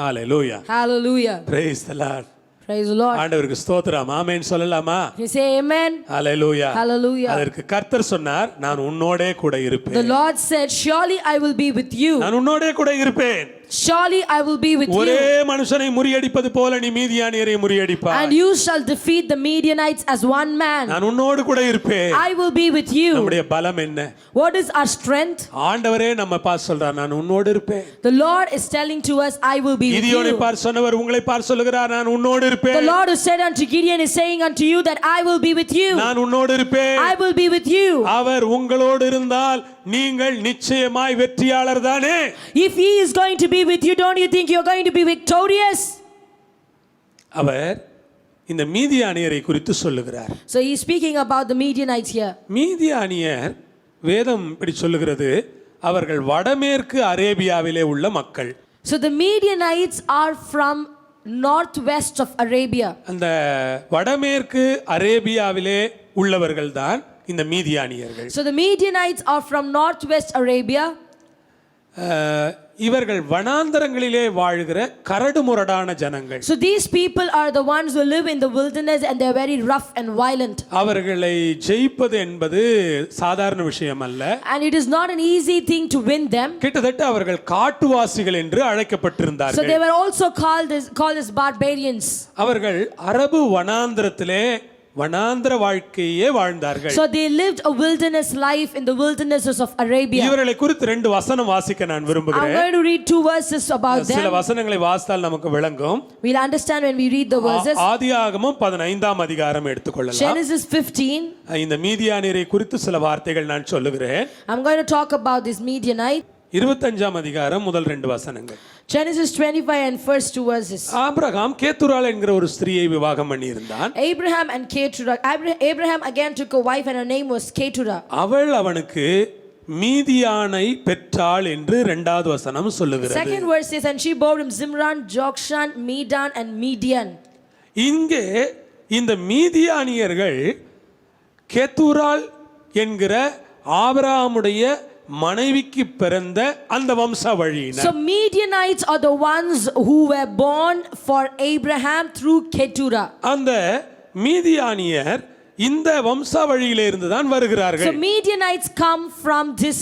Hallelujah. Hallelujah. Praise the Lord. Praise the Lord. ஆண்டவருக்கு ஸ்தோத்திரம். ஆமென் சொல்லலாமா? You say amen. Hallelujah. Hallelujah. அதற்கு கர்த்தர் சொன்னார், நான் உன்னோடே கூட இருப்பேன். The Lord said, surely I will be with you. நான் உன்னோடே கூட இருப்பேன். Surely I will be with ஒரே you. மனுஷனை முறியடிப்பது போல நீ மீதியானியரை முறியடிப்பாய். And you shall defeat the Midianites as one man. நான் உன்னோடு கூட இருப்பேன். I will be with you. நம்முடைய பலம் என்ன? What is our strength? ஆண்டவரே நம்ம பார்த்து சொல்றார், நான் உன்னோடு இருப்பேன். The Lord is telling to us, I will be with கிதியோனை you. பார்த்து சொன்னவர் உங்களை பார்த்து சொல்லுகிறார், நான் உன்னோடு இருப்பேன். The Lord who said unto Gideon is saying unto you that I will be with you. நான் உன்னோடு இருப்பேன். I will be with you. அவர் உங்களோடு இருந்தால் நீங்கள் நிச்சயமாய் வெற்றியாளர் தானே? If he is going to be with you, don't you think you're going to be victorious? அவர் இந்த மீதியானியரை குறித்து சொல்லுகிறார். So he is speaking about the Midianites here. மீதியானியர் வேதம் இப்படி சொல்லுகிறது, அவர்கள் வடமேற்கு அரேபியாவிலே உள்ள மக்கள். So the Midianites are from northwest of Arabia. அந்த வடமேற்கு அரேபியாவிலே உள்ளவர்கள் தான் இந்த மீதியானியர்கள். So the Midianites are from northwest Arabia. இவர்கள் வனாந்தரங்களிலே வாழ்கிற கரடுமுரடான ஜனங்கள். So these people are the ones who live in the wilderness and they are very rough and violent. அவர்களை ஜெயிப்பது என்பது சாதாரண விஷயம் அல்ல. And it is not an easy thing to win them. கிட்டத்தட்ட அவர்கள் காட்டுவாசிகள் என்று அழைக்கப்பட்டிருந்தார்கள். So they were also called as barbarians. அவர்கள் அரபு வனாந்தரத்திலே வனாந்தர வாழ்க்கையே வாழ்ந்தார்கள். So they lived a wilderness life in the wildernesses of Arabia. இவர்களை குறித்து 2 வசனம் வாசிக்க நான் விரும்புகிறேன். I'm going to read 2 verses about them. சில வசனங்களை வாசித்தால் நமக்கு விளங்கும். We'll understand when we read the verses. ஆதியாகமம் 15ஆம் அதிகாரம் எடுத்துக்கொள்ளலாம். Genesis 15. இந்த மீதியானியரை குறித்து சில வார்த்தைகள் நான் சொல்லுகிறேன். I'm going to talk about this Midianite. 25ஆம் அதிகாரம் முதல் 2 வசனங்கள். Genesis 25 and first 2 verses. Abraham கேத்துராள் என்கிற ஒரு ஸ்திரியை விவாகம் பண்ணியிருந்தான். Abraham and Keturah. Abraham again took a wife and her name was Keturah. அவள் அவனுக்கு மீதியானை பெற்றாள் என்று 2வது வசனம் சொல்லுகிறது. Second verse says, and she bore him Zimran, Jokshan, Medan and Midian. இங்கே இந்த மீதியானியர்கள் கேத்துராள் என்கிற ஆபிரகாமுடைய மனைவிக்கு பிறந்த அந்த வம்சாவழியினர். So Midianites are the ones who were born for Abraham through Keturah. அந்த மீதியானியர் இந்த வம்சாவழியிலே இருந்து தான் வருகிறார்கள். So Midianites come from this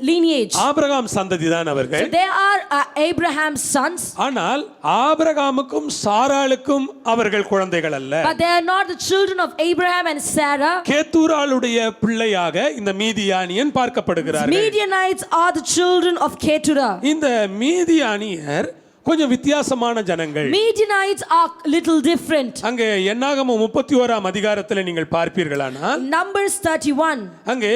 lineage. Abraham சந்ததி தான் அவர்கள். So they are Abraham's sons. ஆனால் ஆபிரகாமுக்கும் சாராளுக்கும் அவர்கள் குழந்தைகள் அல்ல. But they are not the children of Abraham and Sarah. கேத்துராளுடைய பிள்ளையாக இந்த மீதியானியன் பார்க்கப்படுகிறார்கள். Midianites are the children of Keturah. இந்த மீதியானியர் கொஞ்சம் வித்தியாசமான ஜனங்கள். Midianites are little different. அங்கே என்னாகமம் 31ஆம் அதிகாரத்தில் நீங்கள் பார்ப்பீர்களானா Numbers 31. அங்கே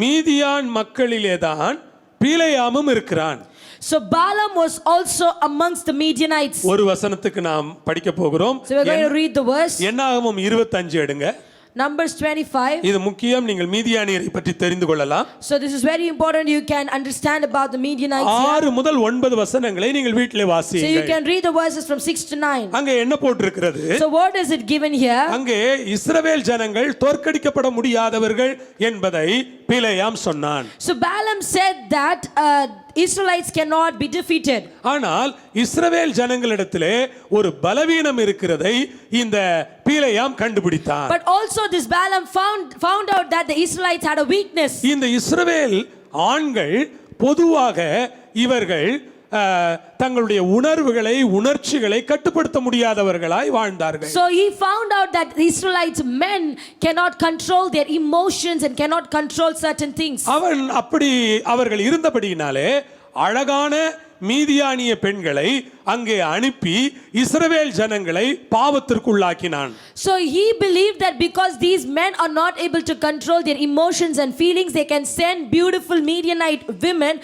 மீதியான் மக்களிலே தான் பிலேயாமும் இருக்கிறான். So Balaam was also amongst the Midianites. ஒரு வசனத்துக்கு நாம் படிக்க போகிறோம். So we're going to read the verse. என்னாகமம் 25 எடுங்க. Numbers 25. இது முக்கியம், நீங்கள் மீதியானியரை பற்றி தெரிந்து கொள்ளலாம். So this is very important, you can understand about the Midianites. 6 முதல் 9 வசனங்களை நீங்கள் வீட்டிலே So you வாசியுங்கள். can read the verses from 6 to 9. அங்கே என்ன போட்டிருக்கிறது? So what is it given here? அங்கே இஸ்ரவேல் ஜனங்கள் தோற்கடிக்கப்பட முடியாதவர்கள் என்பதை பிலேயாம் சொன்னான். So Balaam said that Israelites cannot be defeated. ஆனால் இஸ்ரவேல் ஜனங்களிடத்திலே ஒரு பலவீனம் இருக்கிறதை இந்த பிலேயாம் கண்டுபிடித்தான். But also this Balaam found out that the Israelites had a weakness. இந்த இஸ்ரவேல் ஆண்கள் பொதுவாக இவர்கள் தங்களுடைய உணர்ச்சிகளை கட்டுப்படுத்த முடியாதவர்களாய் வாழ்ந்தார்கள். So he found out that the Israelites men cannot control their emotions and cannot control certain things. அவர்கள் இருந்தபடியினாலே அழகான மீதியானிய பெண்களை அங்கே அனுப்பி இஸ்ரவேல் ஜனங்களை பாவத்திற்குள்ளாக்கினான். So he believed that because these men are not able to control their emotions and feelings, they can send beautiful Midianite women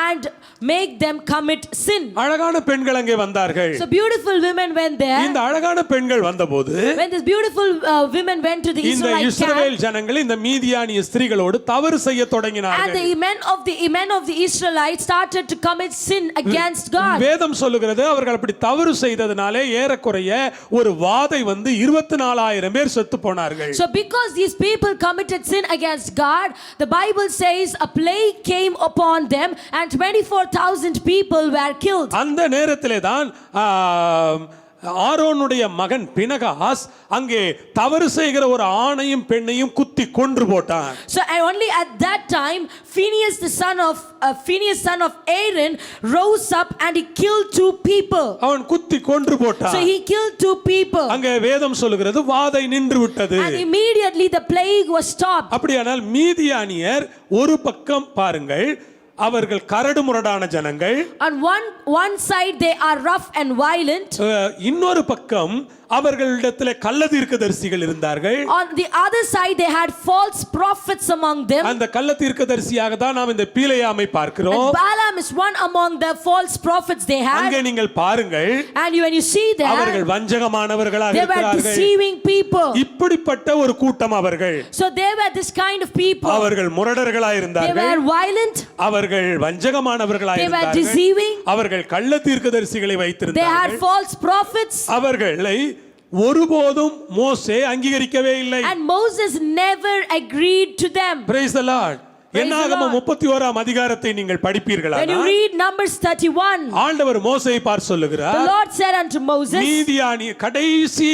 and make them commit sin. அழகான பெண்கள் அங்கே வந்தார்கள். So beautiful women went there. இந்த அழகான பெண்கள் வந்தபோது when these beautiful women went to the இந்த Israelite இஸ்ரவேல் camp, ஜனங்கள் இந்த மீதியானிய ஸ்திரீகளோடு தவறு செய்ய தொடங்கினார்கள். and the men of the Israelites started to commit sin against God. வேதம் சொல்லுகிறது அவர்கள் அப்படி தவறு செய்ததனாலே ஏறக்குறைய ஒரு வாதை வந்து 24000 பேர் செத்து போனார்கள். So because these people committed sin against God, the Bible says a plague came upon them and 24,000 people were killed. அந்த நேரத்திலே தான் ஆரோனுடைய மகன் பினகாஸ் அங்கே தவறு செய்கிற ஒரு ஆணையும் பெண்ணையும் குத்தி கொன்று போட்டான். So only at that time Phinehas son of Aaron rose up and he killed 2 people. அவன் குத்தி கொன்று போட்டான். So he killed 2 people. அங்கே வேதம் சொல்லுகிறது வாதை நின்று விட்டது. And immediately the plague was stopped. அப்படியானால் மீதியானியர் ஒரு பக்கம் பாருங்கள், அவர்கள் கரடுமுரடான ஜனங்கள். On one side they are rough and violent. இன்னொரு பக்கம் அவர்களிடத்தில் கள்ளதீர்க்கதரிசிகள் இருந்தார்கள். On the other side they had false prophets among them. அந்த கள்ளதீர்க்கதரிசியாக தான் நாம் இந்த பிலேயாமை பார்க்கிறோம். And Balaam is one among the false prophets they had. அங்கே நீங்கள் பாருங்கள், and when you see them, அவர்கள் வஞ்சகமானவர்களாக they were இருக்கிறார்கள். deceiving people. இப்படிப்பட்ட ஒரு கூட்டம் அவர்கள். So they were this kind of people. அவர்கள் முரடர்களாக they இருந்தார்கள். were violent. அவர்கள் அவர்கள் வஞ்சகமானவர்களாய் They were இருந்தார்கள். deceiving. அவர்கள் கள்ள தீர்க்கதரிசிகளை They had வைத்திருந்தார்கள். false prophets. அவர்களை ஒருபோதும் மோசே அங்கீகரிக்கவே இல்லை. And Moses never agreed to them. Praise the Lord. என்னாகமம் 31ஆம் அதிகாரத்தை நீங்கள் When you படிப்பீர்களானால் read Numbers 31, ஆண்டவர் மோசேயை பார்த்து the சொல்லுகிறார், Lord said unto Moses, மீதியானிய கடைசி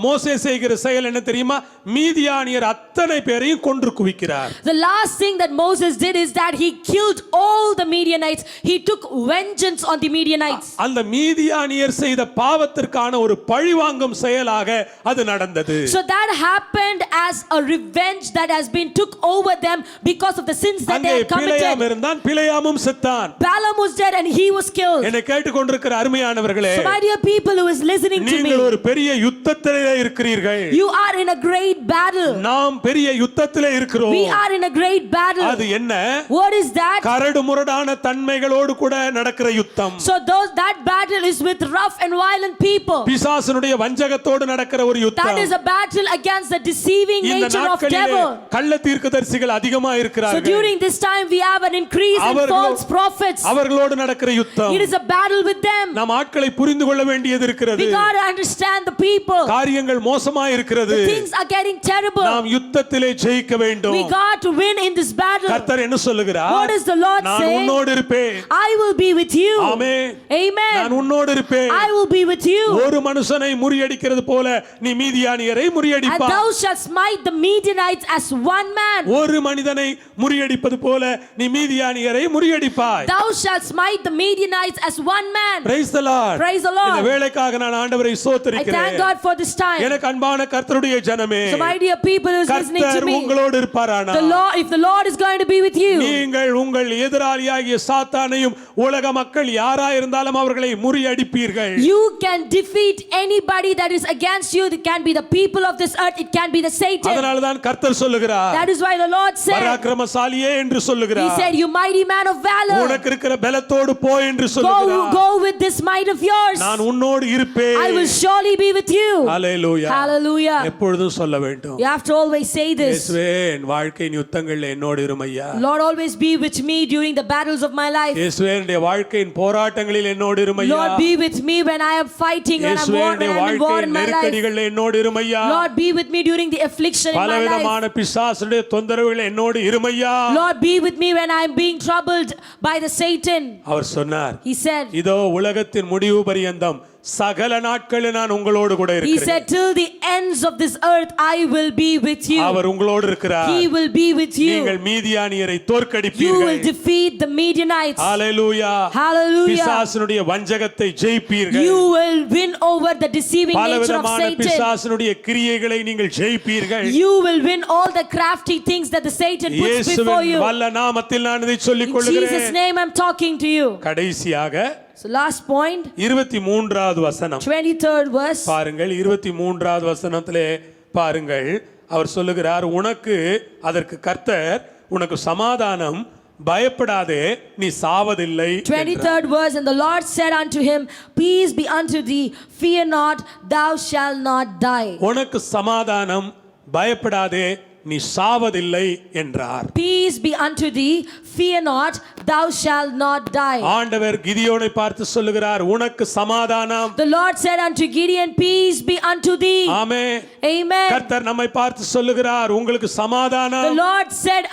மோசே செய்கிற செயல் என்ன தெரியுமா? மீதியானியர் அத்தனை பேரையும் கொன்று குவிக்கிறார். the last thing that Moses did is that he killed all the Midianites. He took vengeance on the Midianites. அந்த மீதியானியர் செய்த பாவத்திற்கான ஒரு பழிவாங்கும் செயலாக அது நடந்தது. So that happened as a revenge that has been took over them because of the sins that they அங்கே had Balaam committed. இருந்தான், பிலேயாமும் செத்தான். Balaam was dead and he was killed. என்னை கேட்டுக்கொண்டிருக்கிற அருமையானவர்களே, So my dear people who is listening to me, நீங்கள் ஒரு பெரிய யுத்தத்திலே இருக்கிறீர்கள். you are in a great battle. நாம் பெரிய யுத்தத்திலே இருக்கிறோம். We are in a great battle. அது என்ன? What is that? கரடு முரடான தன்மைகளோடு கூட நடக்கிற யுத்தம். So that battle is with rough and violent people. பிசாசனுடைய வஞ்சகத்தோடு நடக்கிற ஒரு That யுத்தம். is a battle against the deceiving இந்த nature of நாட்களிலே devil. கள்ள தீர்க்கதரிசிகள் அதிகமா So இருக்கிறார்கள். during this time we have an increase in false prophets. அவர்களோடு நடக்கிற யுத்தம். It is a battle with them. நாம் ஆட்களை புரிந்து கொள்ள வேண்டியது இருக்கிறது. We got to understand the people. காரியங்கள் மோசமா இருக்கிறது. The things are getting terrible. நாம் யுத்தத்திலே ஜெயிக்க வேண்டும். We got to win in this battle. கர்த்தர் என்ன சொல்லுகிறார்? What does the Lord நான் say? உன்னோடு இருப்பேன். I will be with you. Amen. Amen. நான் உன்னோடு இருப்பேன். I will be with you. ஒரு மனுஷனை முறியடிக்கிறது போல நீ மீதியானியரை And முறியடிப்பாய். thou shalt smite the Midianites as one man. ஒரு மனிதனை முறியடிப்பது போல நீ மீதியானியரை முறியடிப்பாய். Thou shalt smite the Midianites as one man. Praise the Lord. Praise the Lord. இந்த வேளைக்காக நான் ஆண்டவரை I ஸ்தோத்திரிக்கிறேன். thank God for this time. எனக்கு அன்பான கர்த்தருடைய ஜனமே, So my dear people who is listening to கர்த்தர் me, உங்களோடு இருப்பாரானா, if the Lord is going to be with you, நீங்கள் உங்கள் எதிராளியாகிய சாத்தானையும் உலக மக்கள் யாராய் இருந்தாலும் அவர்களை முறியடிப்பீர்கள். you can defeat anybody that is against you. It can be the people of this earth, it can be the Satan. அதனால தான் கர்த்தர் சொல்லுகிறார், That is why the Lord said, பராக்கிரமசாலியே என்று He சொல்லுகிறார். said, you mighty man of valor, உனக்கு இருக்கிற பலத்தோடு போ என்று சொல்லுகிறார். go with this might of yours. நான் உன்னோடு இருப்பேன். I will surely be with you. Hallelujah. Hallelujah. எப்பொழுதும் சொல்ல வேண்டும், You have to always say this. இயேசுவே என் வாழ்க்கையின் யுத்தங்களில் என்னோடு இருமையா. Lord, always be with me during the battles of my life. இயேசுவே என்னுடைய வாழ்க்கையின் போராட்டங்களில் என்னோடு இருமையா. Lord, be with me when I am fighting, when I'm இயேசுவே in என்னுடைய war வாழ்க்கையின் in my life. நெருக்கடிகளில் என்னோடு இருமையா. Lord, be with me during the affliction in my life. பலவிதமான பிசாசுடைய தொந்தரவுகளில் என்னோடு இருமையா. Lord, be with me when I am being troubled by the Satan. அவர் சொன்னார், He said, இதோ உலகத்தின் முடிவு பரியந்தம் சகல நாட்களில் நான் உங்களோடு கூட He இருக்கிறேன். said, till the ends of this earth I will be with you. அவர் உங்களோடு இருக்கிறார். He will be with you. நீங்கள் மீதியானியரை You தோற்கடிப்பீர்கள். will defeat the Midianites. Hallelujah. Hallelujah. பிசாசுடைய வஞ்சகத்தை ஜெயிப்பீர்கள். You will win over the deceiving nature of பலவிதமான Satan. பிசாசுடைய கிரியைகளை நீங்கள் ஜெயிப்பீர்கள். You will win all the crafty things that the Satan puts before இயேசுவின் you. வல்ல நாமத்தில் நான் இதை சொல்லிக் In Jesus' கொள்கிறேன். name I'm talking to you. கடைசியாக So last point, 23வது வசனம் 23rd verse. பாருங்கள். 23வது வசனத்திலே பாருங்கள், அவர் சொல்லுகிறார், உனக்கு அதற்கு கர்த்தர் உனக்கு சமாதானம், பயப்படாதே நீ சாவதில்லை. 23rd verse, and the Lord said unto him, peace be unto thee, fear not, thou shalt not die. உனக்கு சமாதானம், பயப்படாதே நீ சாவதில்லை என்றார். Peace be unto thee, fear not, thou shalt not die. ஆண்டவர் கிதியோனை பார்த்து சொல்லுகிறார், உனக்கு சமாதானம். The Lord said unto Gideon, peace be unto thee. Amen. Amen. கர்த்தர் நம்மை பார்த்து சொல்லுகிறார், உங்களுக்கு The சமாதானம். Lord said,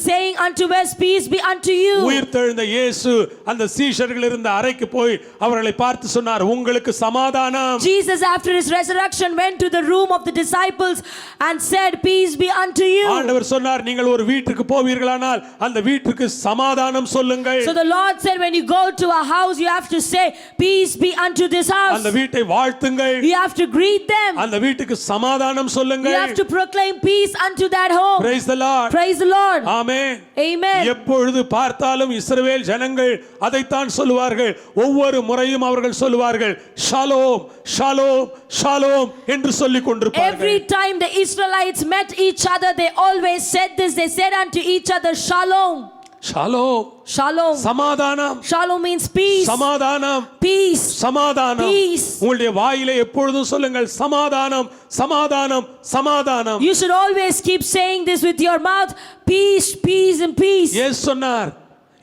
saying unto us, peace be unto you. உயிர்த்தெழுந்த இயேசு அந்த சீஷர்கள் இருந்த அறைக்கு போய் அவர்களை பார்த்து சொன்னார், உங்களுக்கு சமாதானம். Jesus after his resurrection went to the room of the disciples and said, peace be unto you. ஆண்டவர் சொன்னார், நீங்கள் ஒரு வீட்டுக்கு போவீர்களானால் அந்த வீட்டுக்கு சமாதானம் சொல்லுங்கள். So the Lord said, when you go to a house, you have to say, peace be unto this house. அந்த வீட்டை வாழ்த்துங்கள். You have to greet them. அந்த வீட்டுக்கு சமாதானம் You சொல்லுங்கள். have to proclaim peace unto that home. Praise the Lord. Praise the Lord. Amen. Amen. எப்பொழுது பார்த்தாலும் இஸ்ரவேல் ஜனங்கள் அதைத்தான் சொல்லுவார்கள். ஒவ்வொரு முறையும் அவர்கள் சொல்லுவார்கள், ஷாலோம் ஷாலோம் ஷாலோம் என்று சொல்லிக் கொண்டிருப்பார்கள். Every time the Israelites met each other, they always said this. They said unto each other, shalom. Shalom. Shalom. சமாதானம். Shalom means peace. சமாதானம். Peace. சமாதானம். Peace. உங்களுடைய வாயிலே எப்பொழுதும் சொல்லுங்கள், சமாதானம் சமாதானம் சமாதானம். You should always keep saying this with your mouth, peace, peace and peace. இயேசு சொன்னார்,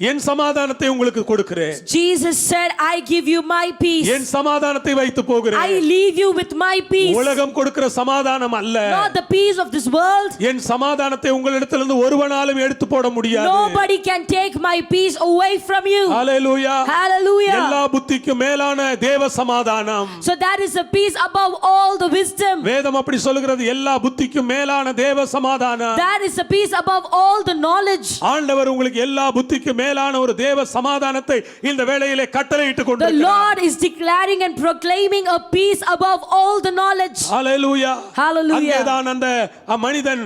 என் சமாதானத்தை உங்களுக்கு கொடுக்கிறேன். Jesus said, I give you my peace. என் சமாதானத்தை வைத்து போகிறேன். I leave you with my peace. உலகம் கொடுக்கிற சமாதானம் அல்ல. Not the peace of this world. என் சமாதானத்தை உங்களிடத்திலிருந்து ஒருவனாலும் எடுத்து போட முடியாது. Nobody can take my peace away from you. Hallelujah. Hallelujah. எல்லா புத்திக்கும் மேலான தேவ சமாதானம். So that is a peace above all the wisdom. வேதம் அப்படி சொல்கிறது. எல்லா புத்திக்கும் மேலான தேவ சமாதானம். That is a peace above all the knowledge. ஆண்டவர் உங்களுக்கு எல்லா புத்திக்கும் மேலான ஒரு தேவ சமாதானத்தை இந்த வேளையிலே கட்டளையிட்டு The கொண்டிருக்கிறார். Lord is declaring and proclaiming a peace above all the knowledge. Hallelujah. Hallelujah. அங்கேதான் அந்த மனிதன்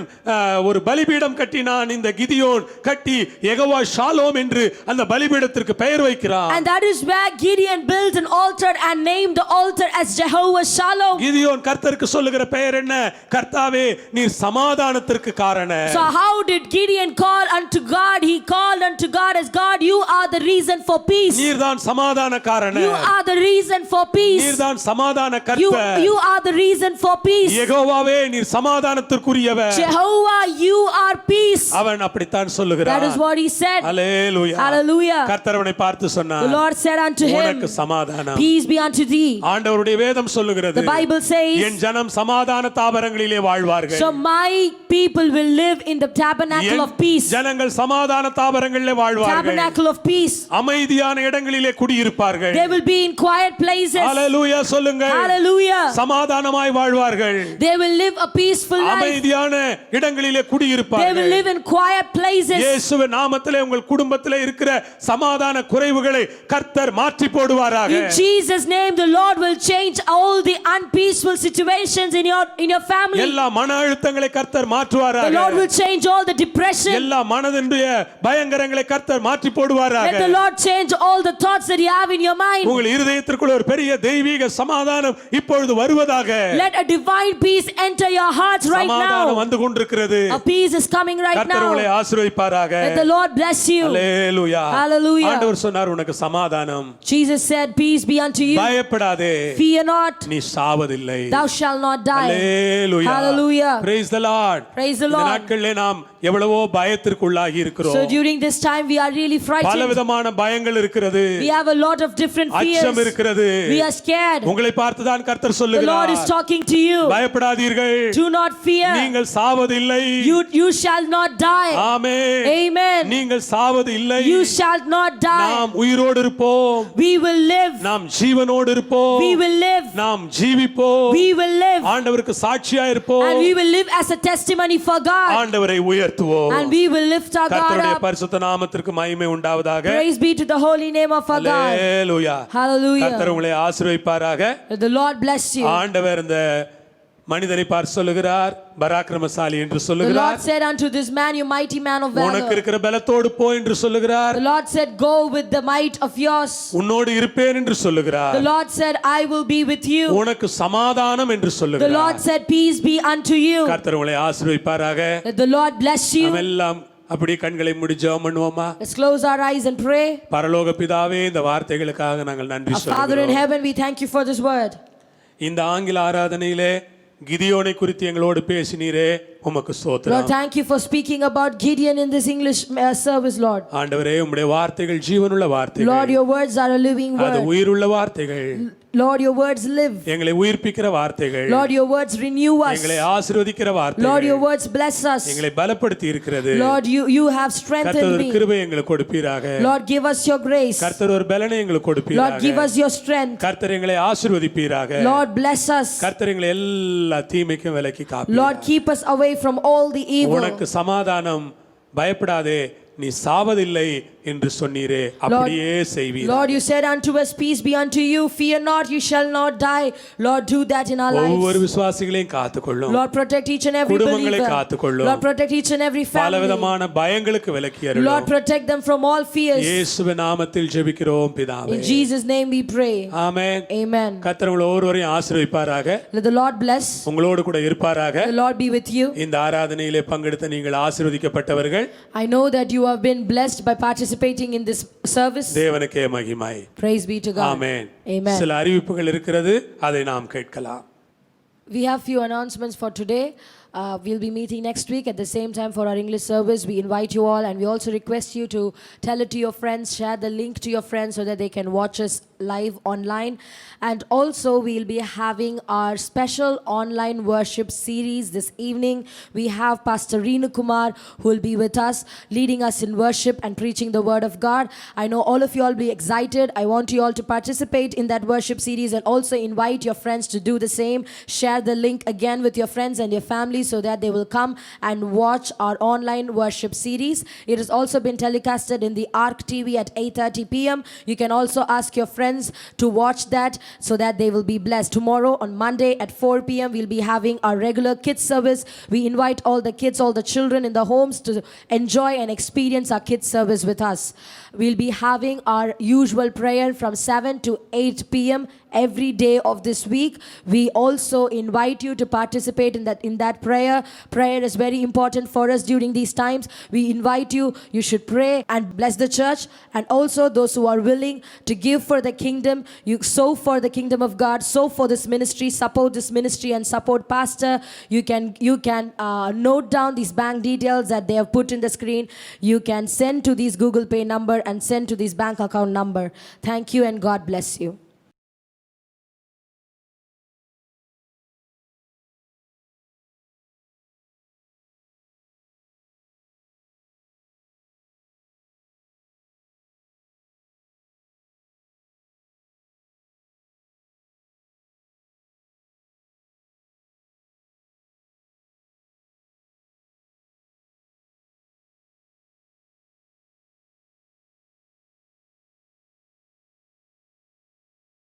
ஒரு பலிபீடம் கட்டினான். இந்த கிதியோன் கட்டி யெகோவா ஷாலோம் என்று அந்த பலிபீடத்திற்கு பெயர் வைக்கிறான். And that is where Gideon built an altar and named the altar as Jehovah Shalom. Gideon கர்த்தருக்கு சொல்லுகிற பெயர் என்ன? கர்த்தாவே நீர் சமாதானத்திற்கு காரணர். So how did Gideon call unto God? He called unto God as God, you are the reason for peace. நீர்தான் சமாதான காரணர். You are the reason for peace. நீர்தான் சமாதான கர்த்தர். You are the reason for peace. யெகோவாவே நீர் சமாதானத்திற்குரியவர். Jehovah, you are peace. அவன் அப்படித்தான் சொல்லுகிறான். That is what he said. Hallelujah. Hallelujah. கர்த்தர் அவனை பார்த்து சொன்னார். The Lord said unto him, உனக்கு சமாதானம். peace be unto thee. ஆண்டவருடைய வேதம் சொல்லுகிறது. The Bible says, என் ஜனம் சமாதான தாபரங்களிலே வாழ்வார்கள். so my people will live in the tabernacle of peace. ஜனங்கள் சமாதான தாபரங்களிலே வாழ்வார்கள். Tabernacle of peace. அமைதியான இடங்களிலே குடியிருப்பார்கள். They will be in quiet places. ஹalleluya சொல்லுங்கள். Hallelujah. சமாதானமாய் வாழ்வார்கள். They will live a peaceful life. அமைதியான இடங்களிலே They குடியிருப்பார்கள். will live in quiet places. இயேசுவின் நாமத்திலே உங்கள் குடும்பத்திலே இருக்கிற சமாதான குறைவுகளை கர்த்தர் மாற்றி போடுவாராக. In Jesus' name, the Lord will change all the unpeaceful situations in your family. எல்லா மன அழுத்தங்களை கர்த்தர் மாற்றுவாராக. The Lord will change all the depression. எல்லா மனதினுடைய பயங்கரங்களை கர்த்தர் மாற்றி போடுவாராக. Let the Lord change all the thoughts that you have in your mind. உங்கள் இருதயத்திற்குள்ள ஒரு பெரிய தெய்வீக சமாதானம் இப்பொழுது வருவதாக. Let a divine peace enter your hearts right சமாதானம் now. வந்து கொண்டிருக்கிறது. A peace is coming right கர்த்தர் உங்களை now. ஆசீர்வதிப்பாராக. Let the Lord bless you. Hallelujah. Hallelujah. ஆண்டவர் சொன்னார் உனக்கு சமாதானம். Jesus said, peace be unto you. பயப்படாதே. Fear not. நீ சாவதில்லை. Thou shalt not die. Hallelujah. Hallelujah. Praise the Lord. Praise the இந்த Lord. நாட்களிலே நாம் எவ்வளவோ பயத்திற்குள்ளாகி இருக்கிறோம். So during this time we are really frightened. பலவிதமான பயங்கள் இருக்கிறது. We have a lot of different fears. அச்சம் இருக்கிறது. We are scared. உங்களை பார்த்து தான் கர்த்தர் The சொல்லுகிறார். Lord is talking to you. பயப்படாதீர்கள். Do not fear. நீங்கள் சாவதில்லை. You shall not die. Amen. Amen. நீங்கள் சாவது இல்லை. You shall not die. நாம் உயிரோடு இருப்போம். We will live. நாம் ஜீவனோடு இருப்போம். We will live. நாம் ஜீவிப்போம். We will live. ஆண்டவருக்கு சாட்சியா இருப்போம். And we will live as a testimony for God. ஆண்டவரை உயர்த்துவோம். And we will lift our God கர்த்தருடைய up. பரிசுத்த நாமத்திற்கு மகிமை உண்டாவதாக. Praise be to the holy name of our God. Hallelujah. Hallelujah. கர்த்தர் உங்களை ஆசீர்வதிப்பாராக. Let the Lord bless you. ஆண்டவர் இந்த மனிதனை பார்த்து சொல்லுகிறார் பராக்கிரமசாலி என்று The சொல்லுகிறார். Lord said unto this man, you mighty man of உனக்கு valor. இருக்கிற பலத்தோடு போ என்று சொல்லுகிறார். The Lord said, go with the might of yours. உன்னோடு இருப்பேன் என்று சொல்லுகிறார். The Lord said, I will be with you. உனக்கு சமாதானம் என்று The சொல்லுகிறார். Lord said, peace be unto you. கர்த்தர் உங்களை ஆசீர்வதிப்பாராக. Let the Lord bless you. நாம் எல்லாம் அப்படியே கண்களை மூடி ஜெபம் பண்ணுவோமா? Let's close our eyes and pray. பரலோக பிதாவே இந்த வார்த்தைகளுக்காக நாங்கள் நன்றி Our Father in சொல்லுகிறோம். heaven, we thank you for this word. இந்த ஆங்கில ஆராதனையிலே கிதியோனை குறித்து எங்களோடு பேசினீரே உமக்கு Lord, ஸ்தோத்திரம். thank you for speaking about Gideon in this English service, Lord. ஆண்டவரே உம்முடைய வார்த்தைகள் ஜீவனுள்ள Lord, வார்த்தைகள். your words are a living அது word. உயிருள்ள வார்த்தைகள். Lord, your words live. எங்களை உயிர்ப்பிக்கிற வார்த்தைகள். Lord, your words renew us. எங்களை ஆசீர்வதிக்கிற Lord, வார்த்தைகள். your words bless us. எங்களை பலப்படுத்தி இருக்கிறது. Lord, you have strengthened கர்த்தர் ஒரு me. கிருபை எங்களுக்கு கொடுப்பீராக. Lord, give us your grace. கர்த்தர் ஒரு பலனை எங்களுக்கு Lord, கொடுப்பீராக. give us your strength. கர்த்தர் எங்களை ஆசீர்வதிப்பீராக. Lord, bless us. கர்த்தர் எங்களை எல்லா தீமைக்கும் விலக்கி காப்பீராக. Lord, keep us away from all the evil. உனக்கு சமாதானம், பயப்படாதே, நீ சாவதில்லை என்று சொன்னீரே அப்படியே செய்வீர். Lord, you said unto us, peace be unto you. Fear not, you shall not die. Lord, do that in our ஒவ்வொரு lives. விசுவாசிகளையும் காத்துக்கொள்ளும். Lord, protect each and every குடும்பங்களை believer. காத்துக்கொள்ளும். Lord, protect each and every family. பலவிதமான பயங்களுக்கு விலக்கி அருளும். Lord, protect them from all fears. இயேசுவின் நாமத்தில் ஜெபிக்கிறோம் பிதாவே. In Jesus' name we pray. Amen. Amen. கர்த்தர் உங்களை ஒவ்வொருவரையும் ஆசீர்வதிப்பாராக. Let the Lord bless. உங்களோடு கூட இருப்பாராக. The Lord be with you. இந்த ஆராதனையிலே பங்கெடுத்த நீங்கள் ஆசீர்வதிக்கப்பட்டவர்கள். I know that you have been blessed by participating in this service. தேவனுக்கே மகிமை. Praise be to God. Amen. Amen. சில அறிவிப்புகள் இருக்கிறது, அதை நாம் கேட்கலாம். We have few announcements for today. We'll be meeting next week at the same time for our English service. We invite you all, and we also request you to tell it to your friends, share the link to your friends so that they can watch us live online. And also, we'll be having our special online worship series this evening. We have Pastor Reenu Kumar who will be with us, leading us in worship and preaching the word of God. I know all of you all will be excited. I want you all to participate in that worship series and also invite your friends to do the same. Share the link again with your friends and your family so that they will come and watch our online worship series. It has also been telecasted in the ARC TV at 8:30 p.m. You can also ask your friends to watch that so that they will be blessed. Tomorrow on Monday at 4 p.m. we'll be having our regular kids service. We invite all the kids, all the children in the homes to enjoy and experience our kids service with us. We'll be having our usual prayer from 7 to 8 p.m. every day of this week. We also invite you to participate in that prayer. Prayer is very important for us during these times. We invite you. You should pray and bless the church, and also those who are willing to give for the kingdom. You sow for the kingdom of God, sow for this ministry, support this ministry, and support pastor. You can note down these bank details that they have put in the screen. You can send to these Google Pay number and send to this bank account number. Thank you, and God bless you.